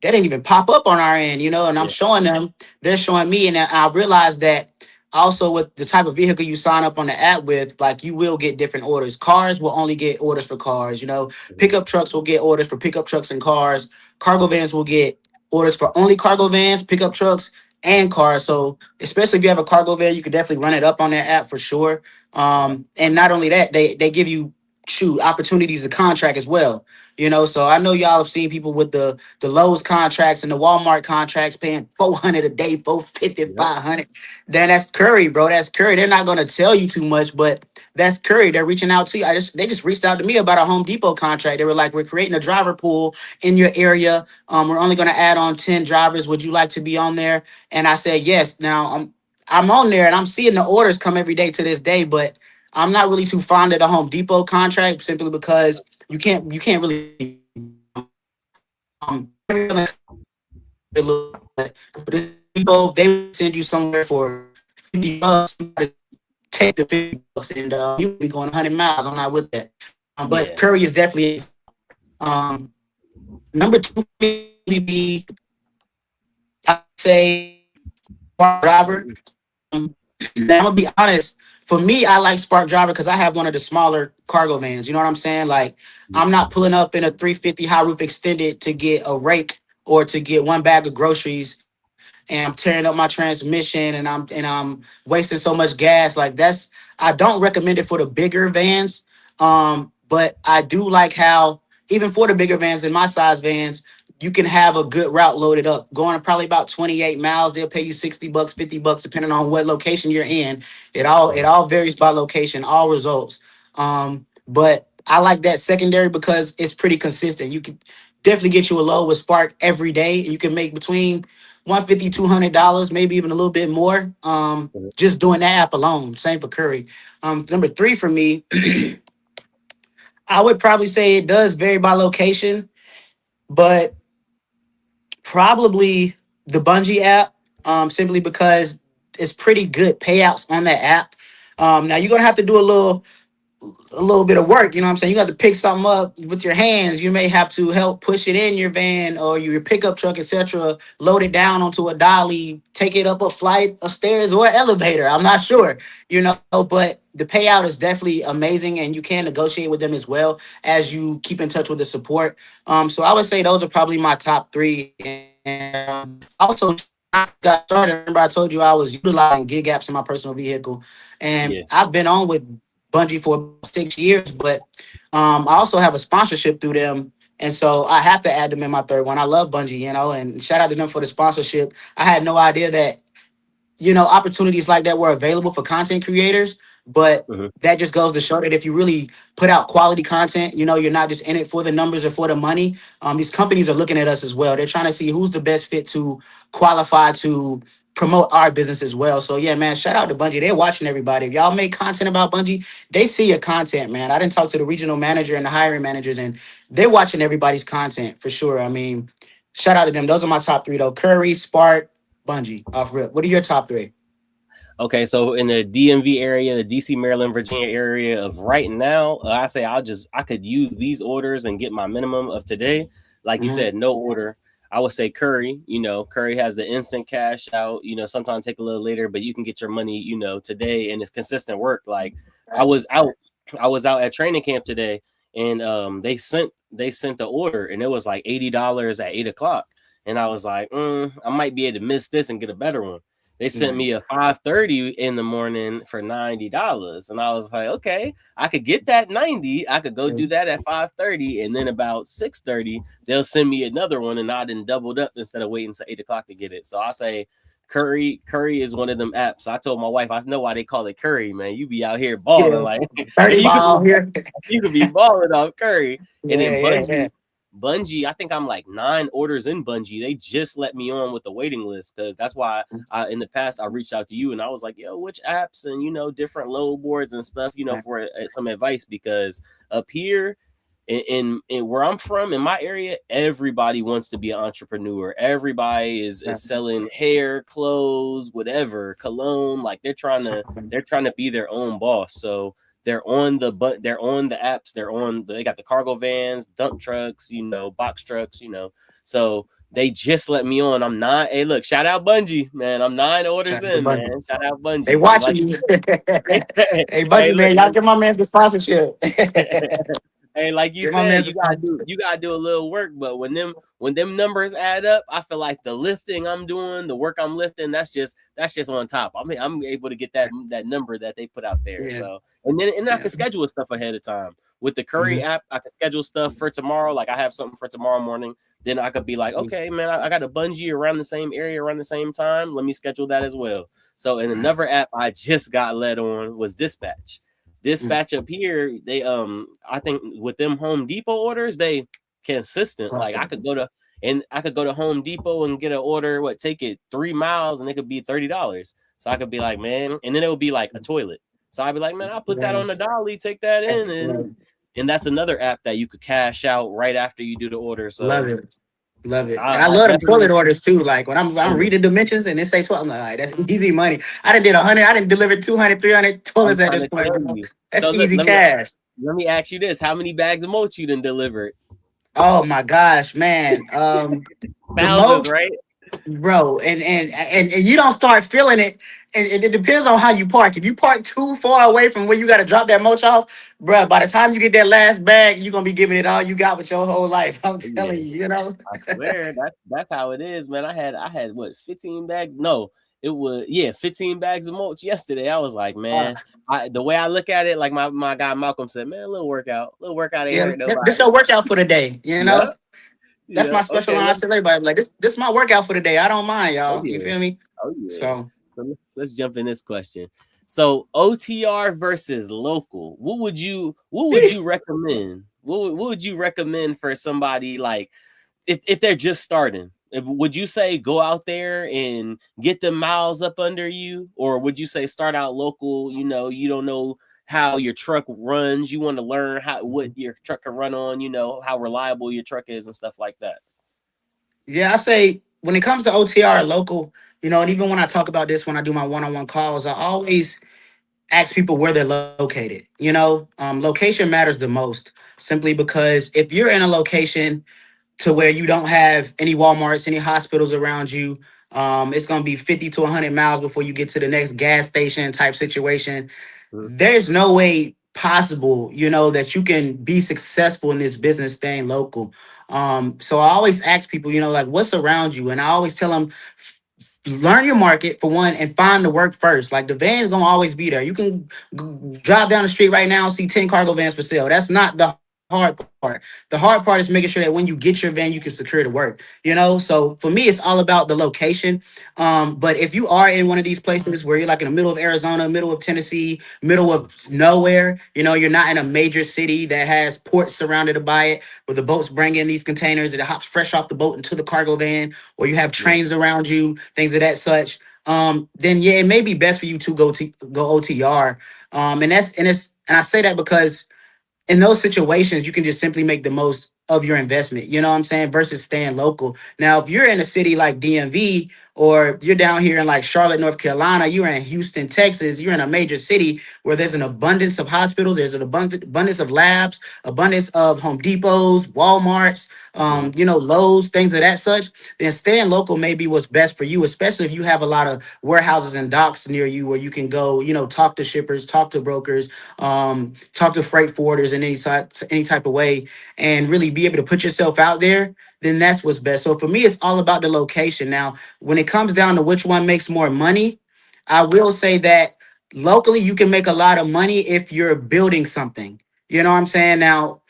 they didn't even pop up on our end, and I'm Yeah. showing them, they're showing me. And I realized that also with the type of vehicle you sign up on the app with, like you will get different orders. Cars will only get orders for cars, Mhm. pickup trucks will get orders for pickup trucks and cars. Cargo vans will get orders for only cargo vans, pickup trucks, and cars. So especially if you have a cargo van, you could definitely run it up on that app for sure. Right. And not only that, they give you opportunities to contract as well. So I know y'all have seen people with the Lowe's contracts and the Walmart contracts paying 400 a day, 450, Yep. 500. Then that's Curry, bro. That's Curry. They're not gonna tell you too much, but that's Curry. They're reaching out to you. They just reached out to me about a Home Depot contract. They were like, we're creating a driver pool in your area. We're only gonna add on 10 drivers. Would you like to be on there? And I said yes. Now I'm on there and I'm seeing the orders come every day to this day, but I'm not really too fond of the Home Depot contract simply because you can't really but this Depot, they send you somewhere for $50. You gotta take the $50 and you be going 100 miles. I'm not with that. But Yeah. Curry is definitely um number two would be, I'd say, Spark Driver. Um, now I'm gonna be honest. For me, I like Spark Driver because I have one of the smaller cargo vans. You know what I'm saying? Like, I'm not pulling up in a 350 high roof extended to get a rake or to get one bag of groceries, and I'm tearing up my transmission and I'm wasting so much gas. Like, I don't recommend it for the bigger vans. But I do like how even for the bigger vans and my size vans, you can have a good route loaded up. Going probably about 28 miles, they'll pay you $60, $50, depending on what location you're in. It all varies by location, all results. But I like that secondary because it's pretty consistent. You can definitely get you a load with Spark every day. You can make between 150, $200, maybe even a little bit more. Mhm. Just doing that app alone. Same for Curry. Number three for me, I would probably say it does vary by location, but probably the Bungie app, simply because it's pretty good payouts on that app. Now you're gonna have to do a little bit of work. You know what I'm saying? You got to pick something up with your hands. You may have to help push it in your van or your pickup truck, etc. Load it down onto a dolly, take it up a flight of stairs or an elevator. I'm not sure, but the payout is definitely amazing, and you can negotiate with them as well as you keep in touch with the support. So I would say those are probably my top three. And also, I got started. Remember, I told you I was utilizing gig apps in my personal vehicle, and Yeah. I've been on with Bungie for about 6 years, but I also have a sponsorship through them. And so I have to add them in my third one. I love Bungie, and shout out to them for the sponsorship. I had no idea that opportunities like that were available for content creators. But Hmm. that just goes to show that if you really put out quality content, you're not just in it for the numbers or for the money. These companies are looking at us as well. They're trying to see who's the best fit to qualify to promote our business as well. So yeah, man, shout out to Bungie. They're watching everybody. If y'all make content about Bungie, they see your content, man. I didn't talk to the regional manager and the hiring managers, and they're watching everybody's content for sure. I mean, shout out to them. Those are my top three though: Curry, Spark, Bungie. Off rip. What are your top three? Okay, so in the DMV area, the DC, Maryland, Virginia area of right now, I say I could use these orders and get my minimum of today. Like you Mhm. said, no order. I would say Curry. Curry has the instant cash out. Sometimes take a little later, but you can get your money. Today, and it's consistent work. Like I was Facts. out, I was out at training camp today, and they sent the order, and it was like $80 at 8 o'clock, and I was like, I might be able to miss this and get a better one. They sent Right. me a 5:30 in the morning for $90. And I was like, okay, I could get that 90. I could go do that at 5:30. And then about 6:30, they'll send me another one, and I done doubled up instead of waiting until 8 o'clock to get it. So I say Curry is one of them apps. I told my wife, I know why they call it Curry, man. You be out here balling Yeah. like Dirty you could be ball here. you could be balling off Curry. And Yeah, then yeah, yeah. Bungie, I think I'm like 9 orders in Bungie. They just let me on with the waiting list, because that's why in the past I reached out to you and I was like, yo, which apps and different load boards and stuff, for some advice, because up here in where I'm from, in my area, everybody wants to be an entrepreneur. Everybody is selling hair, clothes, whatever, cologne. Like they're trying to be their own boss. So they're on the apps. They got the cargo vans, dump trucks, box trucks. So they just let me on. I'm not. Hey, look, shout out Bungie, man. I'm 9 orders Shout out to in, Bungie. man. Shout out They Bungie. And watching like you. you said, Hey, hey, Bungie, look, man, y'all give my man the sponsorship. hey, like you Give my said, man the you gotta do sponsorship. you gotta do a little work, but when them numbers add up, I feel like the lifting I'm doing, the work I'm lifting, that's just on top. I mean, I'm able to get that number that they put out there. Yeah, So and I yeah. can schedule stuff ahead of time. With the Curry Mhm. app, I can schedule stuff for tomorrow. Like I have something for tomorrow morning. Then I could be like, okay, man, I got a bungee around the same area around the same time. Let me schedule that as well. So in Right. another app I just got led on was Dispatch. Mm. Dispatch up here, they I think with them Home Depot orders, they consistent. Like I could go to Home Depot and get an order, take it 3 miles, and it could be $30. So I could be like, man, and then it would be like a toilet. So I'd be like, man, I'll put that Yeah. on the dolly, take that in, and Excellent. that's another app that you could cash out right after you do the order. Love So it. Love it. And I I love them toilet definitely, orders too. Like when I'm oh, reading dimensions and they say 12, I'm like, all right, that's easy money. I done did 100. I didn't deliver 200, 300 I'm toilets at trying this to point, tell bro. you. That's So look, easy cash. let me ask you this: how many bags of mulch you done delivered? Oh my gosh, man. The Thousands, most, right? bro, and you don't start feeling it. And it depends on how you park. If you park too far away from where you got to drop that mulch off, bro, by the time you get that last bag, you're gonna be giving it all you got with your whole life. I'm Yeah. telling you, you know. I swear that's how it is, man. I had what 15 bags? No, It was, yeah, 15 bags of mulch yesterday. I was like, Uh, man, the way I look at it, like my guy Malcolm said, man, a little workout ain't yeah, hurt this nobody. your workout for the day. You know, Yep, that's my yep. special Okay, line. I tell everybody like this my workout for the day. I don't mind, oh y'all. You yeah, feel me? oh yeah. So So let's jump in this question. So OTR versus local. What would you peace. recommend? What would you recommend for somebody like if they're just starting? Would you say go out there and get the miles up under you, or would you say start out local? You know, you don't know how your truck runs. You want to learn how what your truck can run on. You know how reliable your truck is and stuff like that. Yeah, I say when it comes to OTR local, and even when I talk about this when I do my one-on-one calls, I always ask people where they're located. Location matters the most simply because if you're in a location to where you don't have any Walmarts, any hospitals around you. It's going to be 50 to 100 miles before you get to the next gas station type situation. Mhm. There's no way possible, that you can be successful in this business staying local. So I always ask people, like what's around you? And I always tell them, learn your market for one and find the work first. Like the van is gonna always be there. You can drive down the street right now and see 10 cargo vans for sale. That's not the hard part. The hard part is making sure that when you get your van, you can secure the work. So for me, it's all about the location. But if you are in one of these places where you're like in the middle of Arizona, middle of Tennessee, middle of nowhere, you're not in a major city that has ports surrounded by it, where the boats bring in these containers, it hops fresh off the boat into the cargo van, or you have Yeah. trains around you, things of that such. Then yeah, it may be best for you to go OTR. And I say that because in those situations, you can just simply make the most of your investment. You know what I'm saying? Versus staying local. Now, if you're in a city like DMV or you're down here in like Charlotte, North Carolina, you're in Houston, Texas, you're in a major city where there's an abundance of hospitals, there's an abundance of labs, abundance of Home Depots, Walmarts, Mhm. Lowe's, things of that such, then staying local may be what's best for you, especially if you have a lot of warehouses and docks near you where you can go, talk to shippers, talk to brokers, talk to freight forwarders in any type of way, and really be able to put yourself out there. Then that's what's best. So for me, it's all about the location. Now, when it comes down to which one makes more money, I will say that locally you can make a lot of money if you're building something. You know what I'm saying? Now,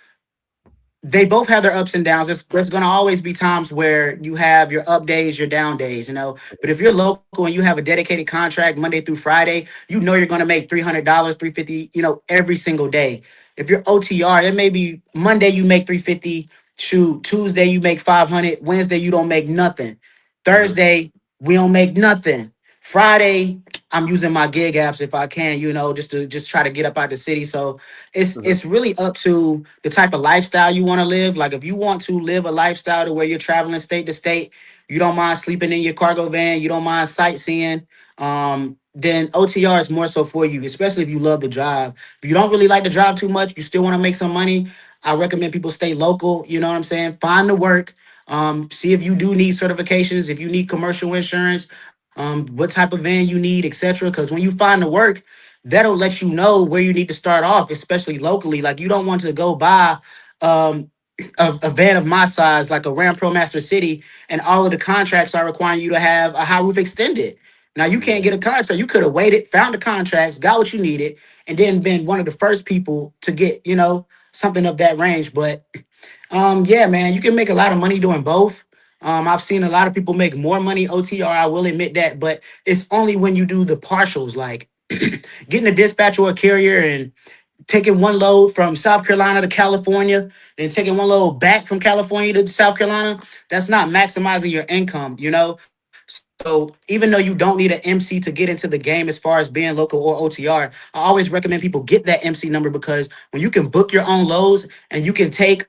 they both have their ups and downs. There's going to always be times where you have your up days, your down days, But if you're local and you have a dedicated contract Monday through Friday, you're going to make $300, 350, every single day. If you're OTR, it may be Monday you make 350. Shoot, Tuesday you make 500. Wednesday you don't make nothing. Mhm. Thursday we don't make nothing. Friday I'm using my gig apps if I can, just try to get up out the city. So it's Mhm. it's really up to the type of lifestyle you want to live. Like if you want to live a lifestyle to where you're traveling state to state, you don't mind sleeping in your cargo van, you don't mind sightseeing, then OTR is more so for you, especially if you love the drive. If you don't really like to drive too much, you still want to make some money, I recommend people stay local. You know what I'm saying? Find the work. See if you do need certifications, if you need commercial insurance, what type of van you need, etc. Because when you find the work, that'll let you know where you need to start off, especially locally. Like you don't want to go buy um, a van of my size, like a Ram Pro Master City, and all of the contracts are requiring you to have a high roof extended. Now you can't Yeah. get a contract. You could have waited, found the contracts, got what you needed, and then been one of the first people to get, something of that range. But yeah, man, you can make a lot of money doing both. I've seen a lot of people make more money OTR. I will admit that, but it's only when you do the partials, like getting a dispatch or a carrier and taking one load from South Carolina to California, then taking one load back from California to South Carolina. That's not maximizing your income. So even though you don't need an MC to get into the game as far as being local or OTR, I always recommend people get that MC number because when you can book your own loads and you can take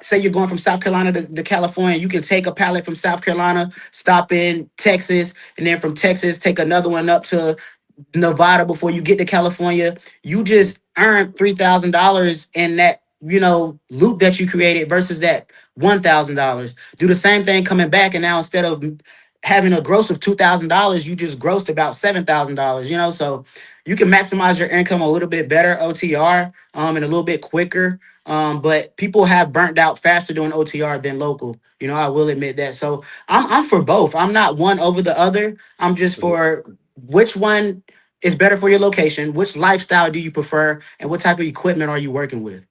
say you're going from South Carolina to California, you can take a pallet from South Carolina, stop in Texas, and then from Texas take another one up to Nevada before you get to California. You Mhm. just earned $3,000 in that loop that you created versus that $1,000. Do the same thing coming back, and now instead of having a gross of $2,000, you just grossed about $7,000. So you can maximize your income a little bit better OTR, and a little bit quicker. But people have burnt out faster doing OTR than local. I will admit that. So I'm for both. I'm not one over the other. I'm just Mhm. for which one is better for your location. Which lifestyle do you prefer, and what type of equipment are you working with?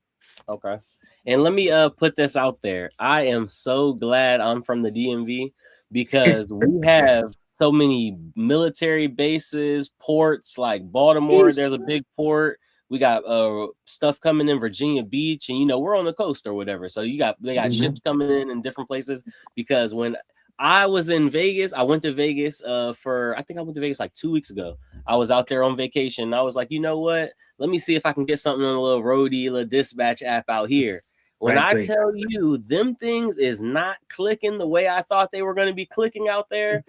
Okay. And let me put this out there. I am so glad I'm from the DMV because we have so many military bases, ports like Baltimore, Yes. there's a big port. We got stuff coming in Virginia Beach, and we're on the coast or whatever. So they got Mhm. ships coming in different places because when I was in Vegas, I went to Vegas for I think I went to Vegas like 2 weeks ago. I was out there on vacation. I was like, you know what? Let me see if I can get something on a little roadie, little dispatch app out here. When Right I quick. tell you them things is not clicking the way I thought they were going to be clicking out there,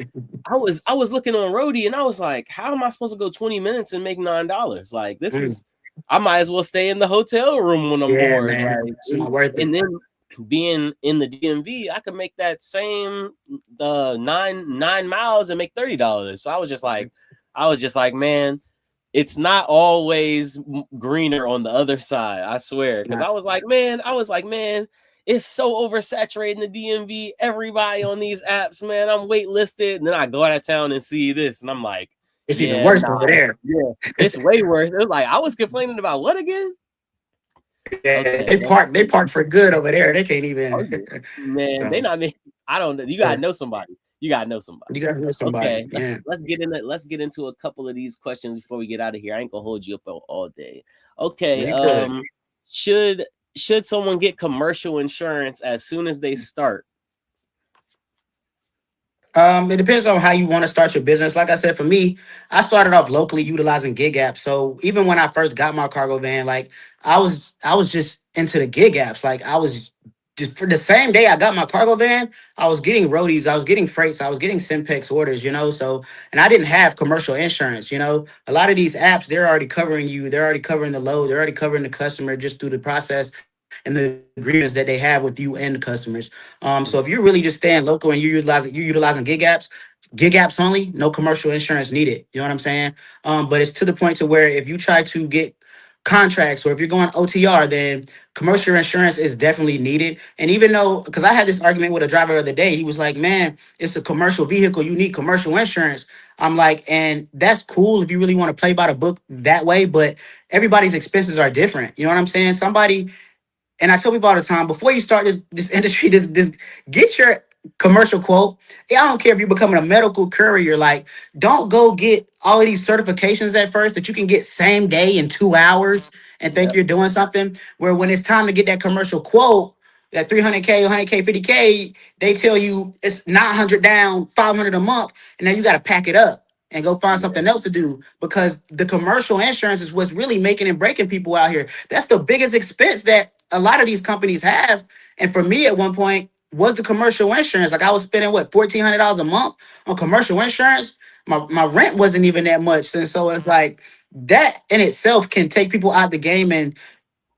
I was looking on roadie and I was like, how am I supposed to go 20 minutes and make $9? Like this Mm. is I might as well stay in the hotel room when I'm Yeah, bored. man. Like It's not worth it. and then being in the DMV, I could make that same the nine miles and make $30. So I was just like, man, it's not always greener on the other side. I swear, It's because not. I was like, man, it's so oversaturated in the DMV. Everybody on these apps, man, I'm waitlisted, and then I go out of town and see this, and I'm like, It's even yeah, worse over nah, there. yeah, it's way worse. It was like I was complaining about what again? Yeah, Okay, they park for good over there. They can't oh even. yeah, man, they So, not me. I don't know. You gotta so know somebody. You gotta know somebody. you gotta know somebody. Okay, Yeah, let's get into a couple of these questions before we get out of here. I ain't gonna hold you up all day. Okay, you good. should should someone get commercial insurance as soon as they start? It depends on how you want to start your business. Like I said, for me, I started off locally utilizing gig apps. So even when I first got my cargo van, like I was just into the gig apps. Like I was just for the same day I got my cargo van, I was getting roadies, I was getting freights, I was getting Simpex orders. So and I didn't have commercial insurance. A lot of these apps, they're already covering you, they're already covering the load, they're already covering the customer just through the process and the agreements that they have with you and the customers. So if you're really just staying local and you're utilizing gig apps only, no commercial insurance needed. You know what I'm saying? But it's to the point to where if you try to get contracts or if you're going OTR, then commercial insurance is definitely needed. And even though, because I had this argument with a driver the other day, he was like, "Man, it's a commercial vehicle. You need commercial insurance." I'm like, and that's cool if you really want to play by the book that way, but everybody's expenses are different. You know what I'm saying? Somebody and I tell people all the time, before you start this industry, this get your commercial quote. Yeah, I don't care if you're becoming a medical courier. Like, don't go get all of these certifications at first that you can get same day in 2 hours and think Yep. you're doing something. Where when it's time to get that commercial quote, that 300K, 100K, 50K, they tell you it's 900 down, 500 a month, and now you got to pack it up and go find Yeah. something else to do because the commercial insurance is what's really making and breaking people out here. That's the biggest expense that a lot of these companies have. And for me at one point was the commercial insurance. Like I was spending what $1,400 a month on commercial insurance. My rent wasn't even that much. And so it's like that in itself can take people out the game and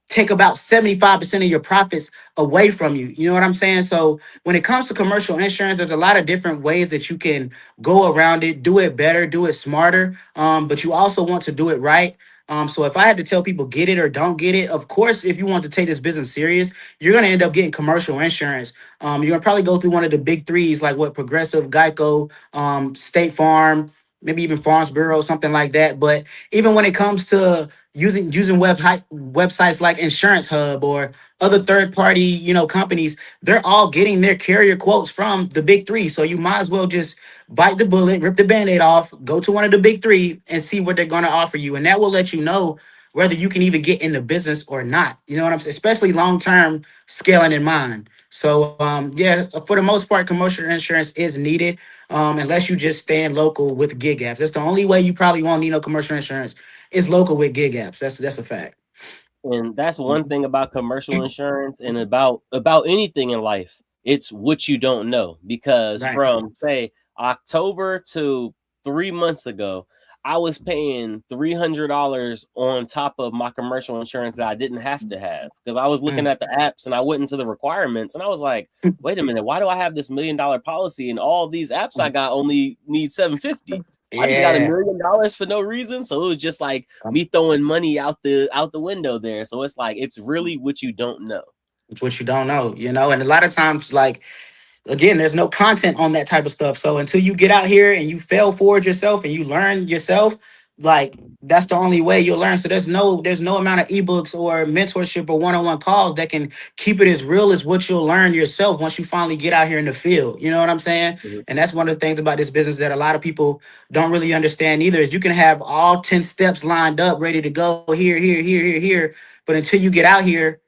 take about 75% of your profits away from you. You know what I'm saying? So when it comes to commercial insurance, there's a lot of different ways that you can go around it, do it better, do it smarter. But you also want to do it right. So if I had to tell people get it or don't get it, of course, if you want to take this business serious, you're gonna end up getting commercial insurance. You're gonna probably go through one of the big threes, like what Progressive, Geico, State Farm, maybe even Farms Bureau, something like that. But even when it comes to using websites like Insurance Hub or other third party companies, they're all getting their carrier quotes from the big three. So you might as well just bite the bullet, rip the band-aid off, go to one of the big three and see what they're going to offer you, and that will let you know whether you can even get in the business or not. You know what I'm saying? Especially long term scaling in mind. So yeah, for the most part, commercial insurance is needed, unless you just staying local with gig apps. That's the only way you probably won't need no commercial insurance is local with gig apps. That's a fact. And that's one thing about commercial insurance and about anything in life. It's what you don't know because Right. from say October to 3 months ago, I was paying $300 on top of my commercial insurance that I didn't have to have because I was looking Mm. at the apps and I went into the requirements and I was like, wait a minute, why do I have this $1 million policy and all these apps I got only need 750? I just got Yeah. $1 million for no reason. So it was just like me throwing money out the window there. So it's like it's really what you don't know. It's what you don't know, and a lot of times, like, again, there's no content on that type of stuff. So until you get out here and you fail forward yourself and you learn yourself, like, that's the only way you'll learn. So there's no amount of ebooks or mentorship or one-on-one calls that can keep it as real as what you'll learn yourself once you finally get out here in the field. You know what I'm saying? Mhm. And that's one of the things about this business that a lot of people don't really understand either, is you can have all 10 steps lined up, ready to go here, here, here, here, here. But until you get out here,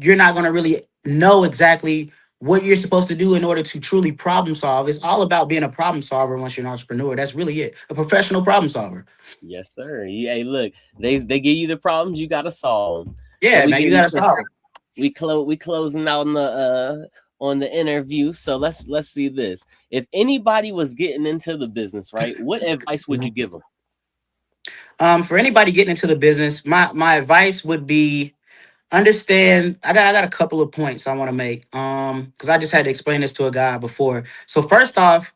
you're not going to really know exactly what you're supposed to do in order to truly problem solve. It's all about being a problem solver once you're an entrepreneur. That's really it. A professional problem solver. Yes, sir. Hey, look, they give you the problems, you gotta solve 'em. So Yeah, man, you got to solve. we closing out on the interview. So let's see this. If anybody was getting into the business, right, what advice would you give them? For anybody getting into the business, my advice would be, understand. I got a couple of points I want to make. Because I just had to explain this to a guy before. So first off,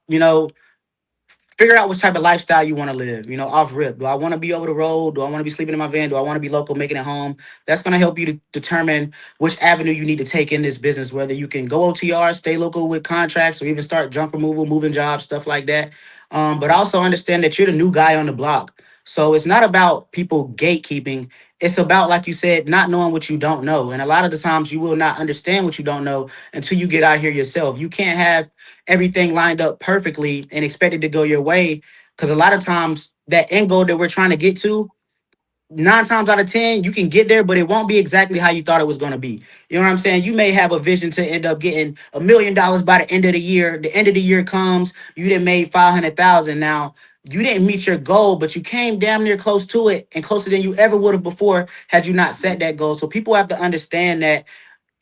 figure out what type of lifestyle you want to live, off rip. Do I want to be over the road? Do I want to be sleeping in my van? Do I want to be local, making it home? That's going to help you to determine which avenue you need to take in this business, whether you can go OTR, stay local with contracts, or even start junk removal, moving jobs, stuff like that. But also understand that you're the new guy on the block. So it's not about people gatekeeping. It's about, like you said, not knowing what you don't know. And a lot of the times you will not understand what you don't know until you get out here yourself. You can't have everything lined up perfectly and expect it to go your way. Because a lot of times that end goal that we're trying to get to, 9 times out of 10, you can get there, but it won't be exactly how you thought it was going to be. You know what I'm saying? You may have a vision to end up getting $1 million by the end of the year. The end of the year comes, you didn't made 500,000. Now, you didn't meet your goal, but you came damn near close to it and closer than you ever would have before had you not set that goal. So people have to understand that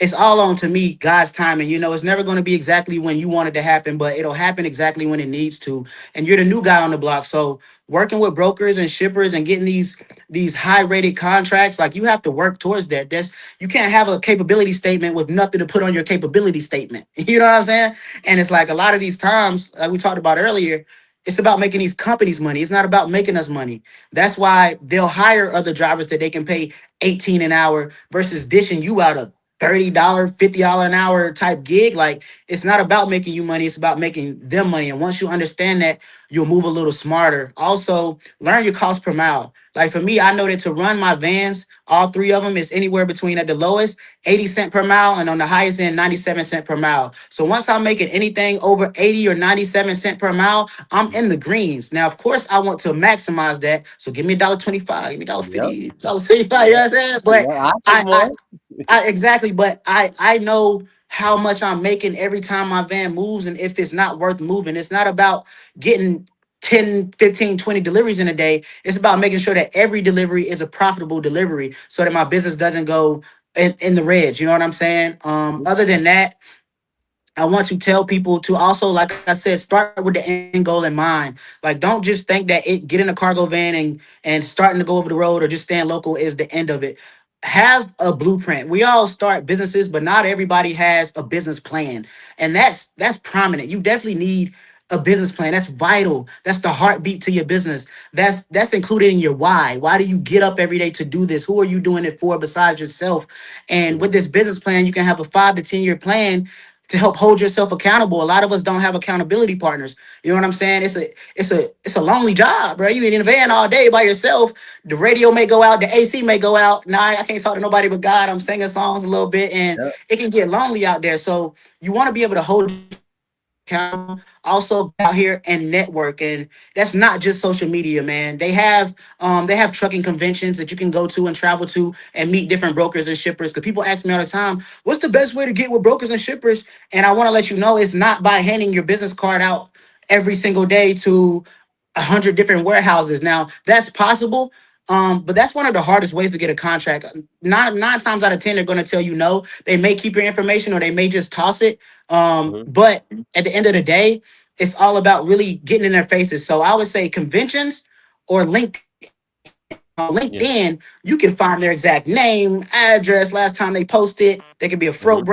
it's all on, to me, God's timing. It's never going to be exactly when you want it to happen, but it'll happen exactly when it needs to. And you're the new guy on the block. So working with brokers and shippers and getting these high rated contracts, like, you have to work towards that. You can't have a capability statement with nothing to put on your capability statement. You know what I'm saying? And it's like, a lot of these times, like we talked about earlier, it's about making these companies money. It's not about making us money. That's why they'll hire other drivers that they can pay 18 an hour versus dishing you out a $30, $50 an hour type gig. Like, it's not about making you money, it's about making them money. And once you understand that, you'll move a little smarter. Also, learn your cost per mile. Like, for me, I know that to run my vans, all three of them, is anywhere between, at the lowest, 80 cent per mile, and on the highest end, 97 cent per mile. So once I'm making anything over 80 or 97 cent per mile, I'm in the greens. Now, of course, I want to maximize that. So give me $1.25, give me Yep, $1.50, $1.65, you know what yep, I'm saying? But yep. I take I, more. I exactly, but I know how much I'm making every time my van moves, and if it's not worth moving. It's not about getting 10, 15, 20 deliveries in a day. It's about making sure that every delivery is a profitable delivery so that my business doesn't go in the reds. You know what I'm saying? Other than that, I want to tell people to also, like I said, start with the end goal in mind. Like, don't just think that get in a cargo van and starting to go over the road or just staying local is the end of it. Have a blueprint. We all start businesses, but not everybody has a business plan, and that's prominent. You definitely need a business plan. That's vital. That's the heartbeat to your business. That's included in your why. Why do you get up every day to do this? Who are you doing it for besides yourself? And with Mhm. this business plan, you can have a 5 to 10 year plan to help hold yourself accountable. A lot of us don't have accountability partners. You know what I'm saying? It's a lonely job, bro. You in a van all day by yourself. The radio may go out, the AC may go out. Nah, I can't talk to nobody but God. I'm singing songs a little bit, and Yep. it can get lonely out there. So you want to be able to hold accountable. Also get out here and network, and that's not just social media, man. They have trucking conventions that you can go to and travel to and meet different brokers and shippers. Because people ask me all the time, what's the best way to get with brokers and shippers? And I want to let you know, it's not by handing your business card out every single day to 100 different warehouses. Now, that's possible. But that's one of the hardest ways to get a contract. Nine times out of 10, they're going to tell you no. They may keep your information or they may just toss it. Mhm. But at the end of the day, it's all about really getting in their faces. So I would say conventions or LinkedIn. On Yeah. LinkedIn, you can find their exact name, address, last time they posted. They can be Hmm. a freight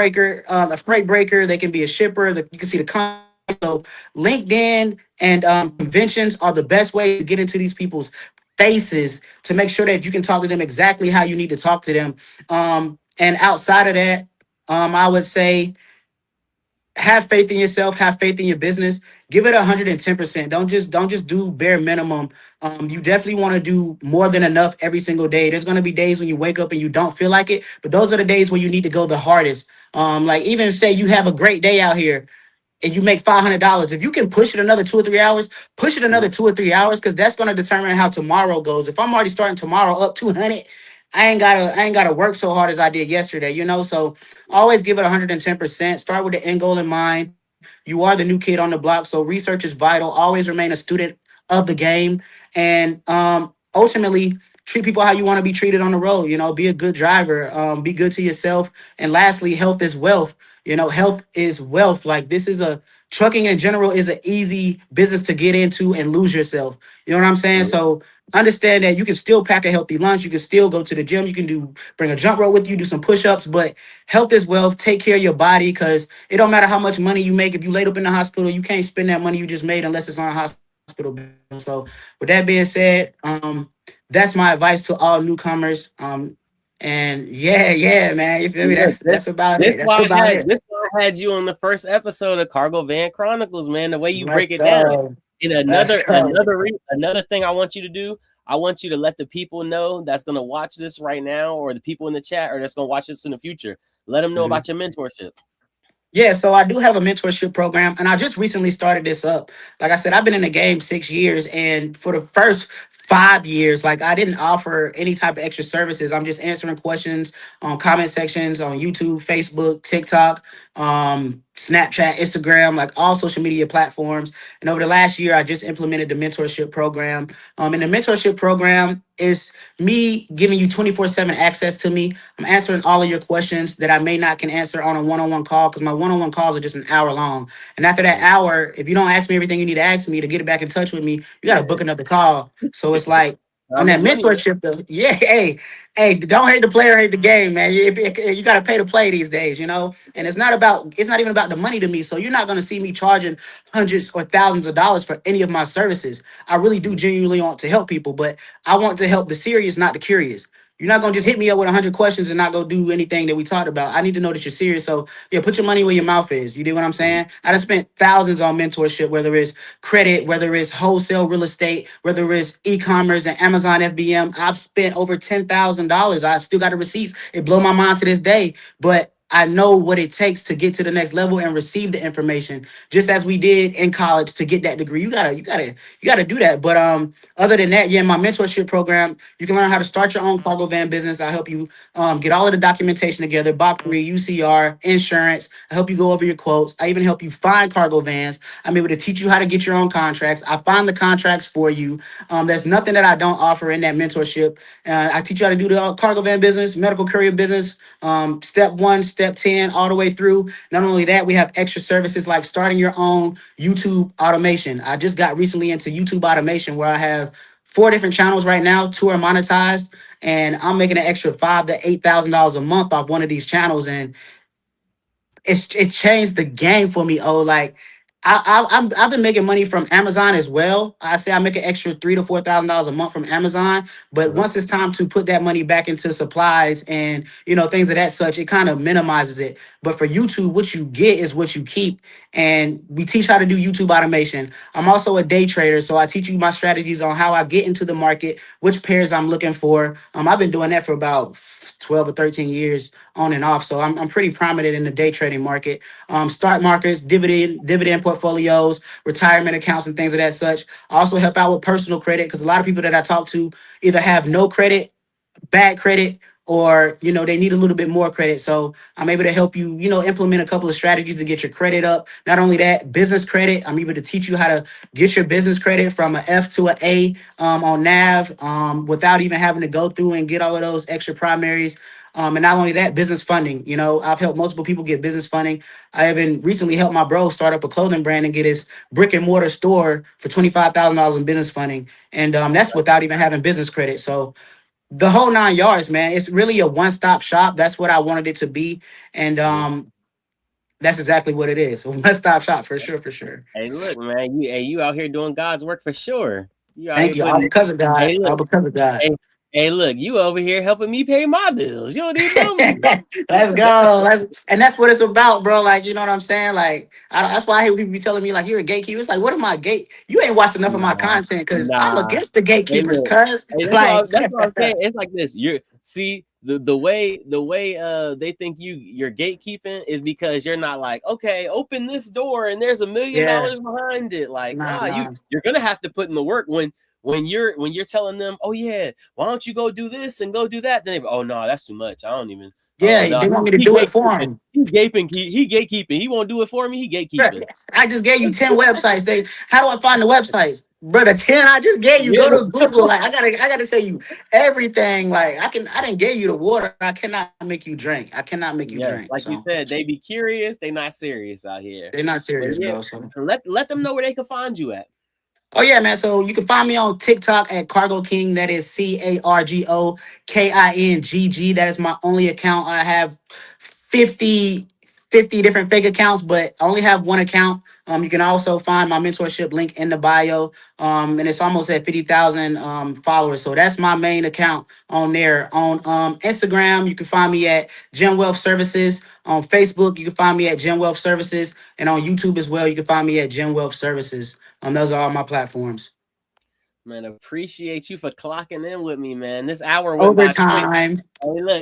breaker. They can be a shipper. You can see the company. So LinkedIn and conventions are the best way to get into these people's faces to make sure that you can talk to them exactly how you need to talk to them. And outside of that, I would say have faith in yourself, have faith in your business, give it 110%. Don't just do bare minimum. You definitely want to do more than enough every single day. There's going to be days when you wake up and you don't feel like it, but those are the days where you need to go the hardest. Like even say you have a great day out here and you make $500. If you can push it another 2 or 3 hours, push it another 2 or 3 hours, because that's going to determine how tomorrow goes. If I'm already starting tomorrow up 200, I ain't gotta work so hard as I did yesterday. So always give it 110%. Start with the end goal in mind. You are the new kid on the block, so research is vital. Always remain a student of the game, and ultimately treat people how you want to be treated on the road. Be a good driver. Be good to yourself. And lastly, health is wealth. Health is wealth. Like this is a trucking in general is an easy business to get into and lose yourself. You know what I'm saying? Hmm. So understand that you can still pack a healthy lunch. You can still go to the gym. You can bring a jump rope with you, do some push-ups, but health is wealth. Take care of your body, because it don't matter how much money you make. If you laid up in the hospital, you can't spend that money you just made unless it's on a hospital bill. So with that being said, that's my advice to all newcomers. And yeah, man, you feel me? Look, That's about it. That's about it. this why I had you on the first episode of Cargo Van Chronicles, man. The way you break Let's it down. go. And Let's go. another thing I want you to do, I want you to let the people know that's gonna watch this right now, or the people in the chat, or that's gonna watch this in the future. Let them know Mhm. about your mentorship. Yeah, so I do have a mentorship program, and I just recently started this up. Like I said, I've been in the game 6 years, and for the first 5 years, like I didn't offer any type of extra services. I'm just answering questions on comment sections on YouTube, Facebook, TikTok, Snapchat, Instagram, like all social media platforms. And over the last year, I just implemented the mentorship program. And the mentorship program is me giving you 24/7 access to me. I'm answering all of your questions that I may not can answer on a one-on-one call, because my one-on-one calls are just an hour long. And after that hour, if you don't ask me everything you need to ask me to get it back in touch with me, you got to book another call. So it's like on Time that is money. mentorship, though, yeah, hey, don't hate the player, hate the game, man. You got to pay to play these days. And it's not even about the money to me. So you're not going to see me charging hundreds or thousands of dollars for any of my services. I really do genuinely want to help people, but I want to help the serious, not the curious. You're not gonna just hit me up with 100 questions and not go do anything that we talked about. I need to know that you're serious. So yeah, put your money where your mouth is. You do what I'm saying? I done spent thousands on mentorship, whether it's credit, whether it's wholesale real estate, whether it's e-commerce and Amazon FBM. I've spent over $10,000. I've still got the receipts. It blow my mind to this day, but I know what it takes to get to the next level and receive the information, just as we did in college to get that degree. You gotta do that. But other than that, yeah, my mentorship program, you can learn how to start your own cargo van business. I help you get all of the documentation together, BOP3, UCR, insurance. I help you go over your quotes. I even help you find cargo vans. I'm able to teach you how to get your own contracts. I find the contracts for you. There's nothing that I don't offer in that mentorship. I teach you how to do the cargo van business, medical courier business, step 1, step 10, all the way through. Not only that, we have extra services like starting your own YouTube automation. I just got recently into YouTube automation, where I have 4 different channels right now. 2 are monetized, and I'm making an extra $5,000 to $8,000 a month off one of these channels. And it changed the game for me. Oh, like I've been making money from Amazon as well. I say I make an extra $3,000 to $4,000 a month from Amazon. But Mhm. once it's time to put that money back into supplies and things of that such, it kind of minimizes it. But for YouTube, what you get is what you keep. And we teach how to do YouTube automation. I'm also a day trader, so I teach you my strategies on how I get into the market, which pairs I'm looking for. I've been doing that for about 12 or 13 years on and off. So I'm pretty prominent in the day trading market. Stock markets, dividend portfolios, retirement accounts, and things of that such. I also help out with personal credit, because a lot of people that I talk to either have no credit, bad credit, or they need a little bit more credit. So I'm able to help you implement a couple of strategies to get your credit up. Not only that, business credit, I'm able to teach you how to get your business credit from an F to an A on nav, without even having to go through and get all of those extra primaries. And not only that, business funding. You know, I've helped multiple people get business funding. I even recently helped my bro start up a clothing brand and get his brick and mortar store for $25,000 in business funding, and that's without even having business credit. So the whole 9 yards, man. It's really a one stop shop. That's what I wanted it to be, and Yeah. that's exactly what it is. A one stop shop for sure, for sure. Hey, look, man, you out here doing God's work for sure. You out here Thank you. All putting. because of God. Hey, look. All because of God. Hey, hey, look. You over here helping me pay my bills. You don't even know me. Let's go. That's what it's about, bro. Like, you know what I'm saying? Like, that's why I hate people be telling me like you're a gatekeeper. It's like, what am I gate? You ain't watched enough of my Nah, content because I'm nah. against the Hey, gatekeepers. look. Cause Hey, like, that's what I'm saying. It's like this. You're see the way they think you're gatekeeping is because you're not like, okay, open this door and there's $1 million yeah, behind it. Like, nah, nah, nah. you're gonna have to put in the work when you're telling them, oh yeah, why don't you go do this and go do that? Then they go, oh no, that's too much. I don't even. Oh Yeah, no, they want me to he do it for gatekeeping. them. He gatekeeping. He won't do it for me. He gatekeeping. I just gave you 10 websites. How do I find the websites? Bro, the 10 I just gave you. Yeah, Go to Google. Like I gotta tell you everything. Like I didn't give you the water. I cannot make you drink. I cannot make you yes, drink. like you So said, they be curious. They not serious out here. they're not But serious, yeah, bro. So let them know where they can find you at. oh yeah, man. So you can find me on TikTok at Cargo King. That is CargoKingGG. That is my only account. I have 50 50 different fake accounts, but I only have one account. You can also find my mentorship link in the bio. And it's almost at 50,000 followers. So that's my main account on there. On Instagram, you can find me at Gen Wealth Services. On Facebook, you can find me at Gen Wealth Services. And on YouTube as well, you can find me at Gen Wealth Services. Those are all my platforms. Man, appreciate you for clocking in with me, man. This hour went by quick. Overtime.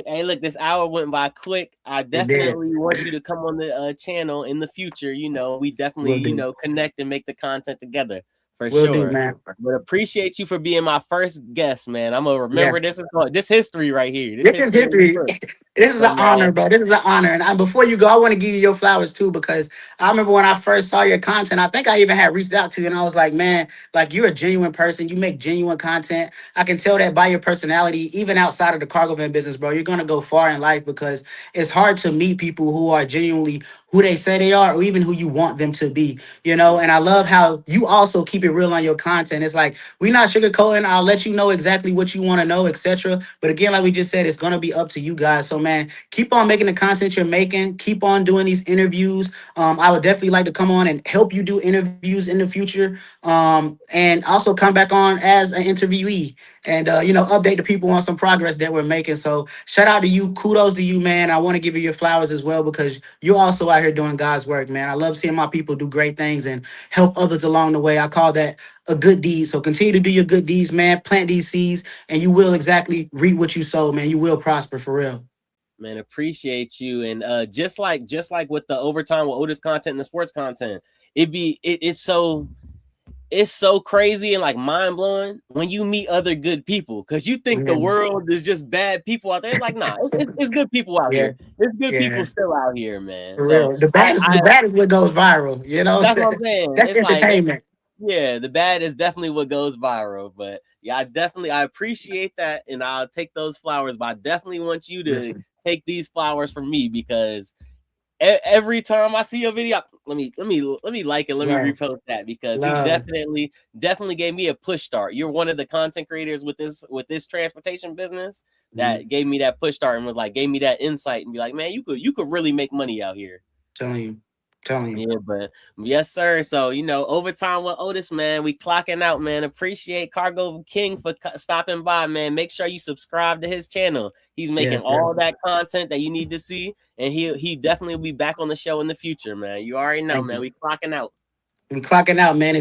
Hey, look, this hour went by quick. I It did. definitely want you to come on the channel in the future. We definitely, Will do. connect and make the content together for Will do, sure. man. But appreciate you for being my first guest, man. I'm gonna remember Yes. this history right here. This This is history in the history. book. This is So an honor, man, bro. This is an honor. And before you go, I want to give you your flowers too, because I remember when I first saw your content, I think I even had reached out to you and I was like, man, like you're a genuine person. You make genuine content. I can tell that by your personality, even outside of the cargo van business, bro, you're going to go far in life because it's hard to meet people who are genuinely who they say they are or even who you want them to be, And I love how you also keep it real on your content. It's like, we're not sugarcoating. I'll let you know exactly what you want to know, etc. But again, like we just said, it's going to be up to you guys. So, man, keep on making the content you're making. Keep on doing these interviews. I would definitely like to come on and help you do interviews in the future. And also come back on as an interviewee and, update the people on some progress that we're making. So, shout out to you. Kudos to you, man. I want to give you your flowers as well because you're also out here doing God's work, man. I love seeing my people do great things and help others along the way. I call that a good deed. So continue to do your good deeds, man. Plant these seeds, and you will exactly reap what you sow, man. You will prosper for real. man, appreciate you. And just like with the overtime with Otis content and the sports content, it's so crazy and like mind blowing when you meet other good people because you think the Mhm. world is just bad people out there. It's like, nah, it's good people out Yeah, here. There's good yeah, people still out here, man. for So real. The bad is what goes viral. that's what I'm saying. That's It's like entertainment. yeah, the bad is definitely what goes viral. But yeah, I appreciate that, and I'll take those flowers. But I definitely want you to Listen, take these flowers from me because every time I see your video, let me like and let me love, repost that because he love. definitely gave me a push start. You're one of the content creators with this transportation business Mhm. that gave me that push start and was like gave me that insight and be like, man, you could really make money out here. Telling you, telling you. Yeah, but yes, sir. So overtime with Otis, man. We clocking out, man. Appreciate Cargo King for stopping by, man. Make sure you subscribe to his channel. He's making Yes, sir. all that content that you need to see, and he definitely will be back on the show in the future, man. You already know, Thank man. you. We clocking out. We clocking out, man. Enjoy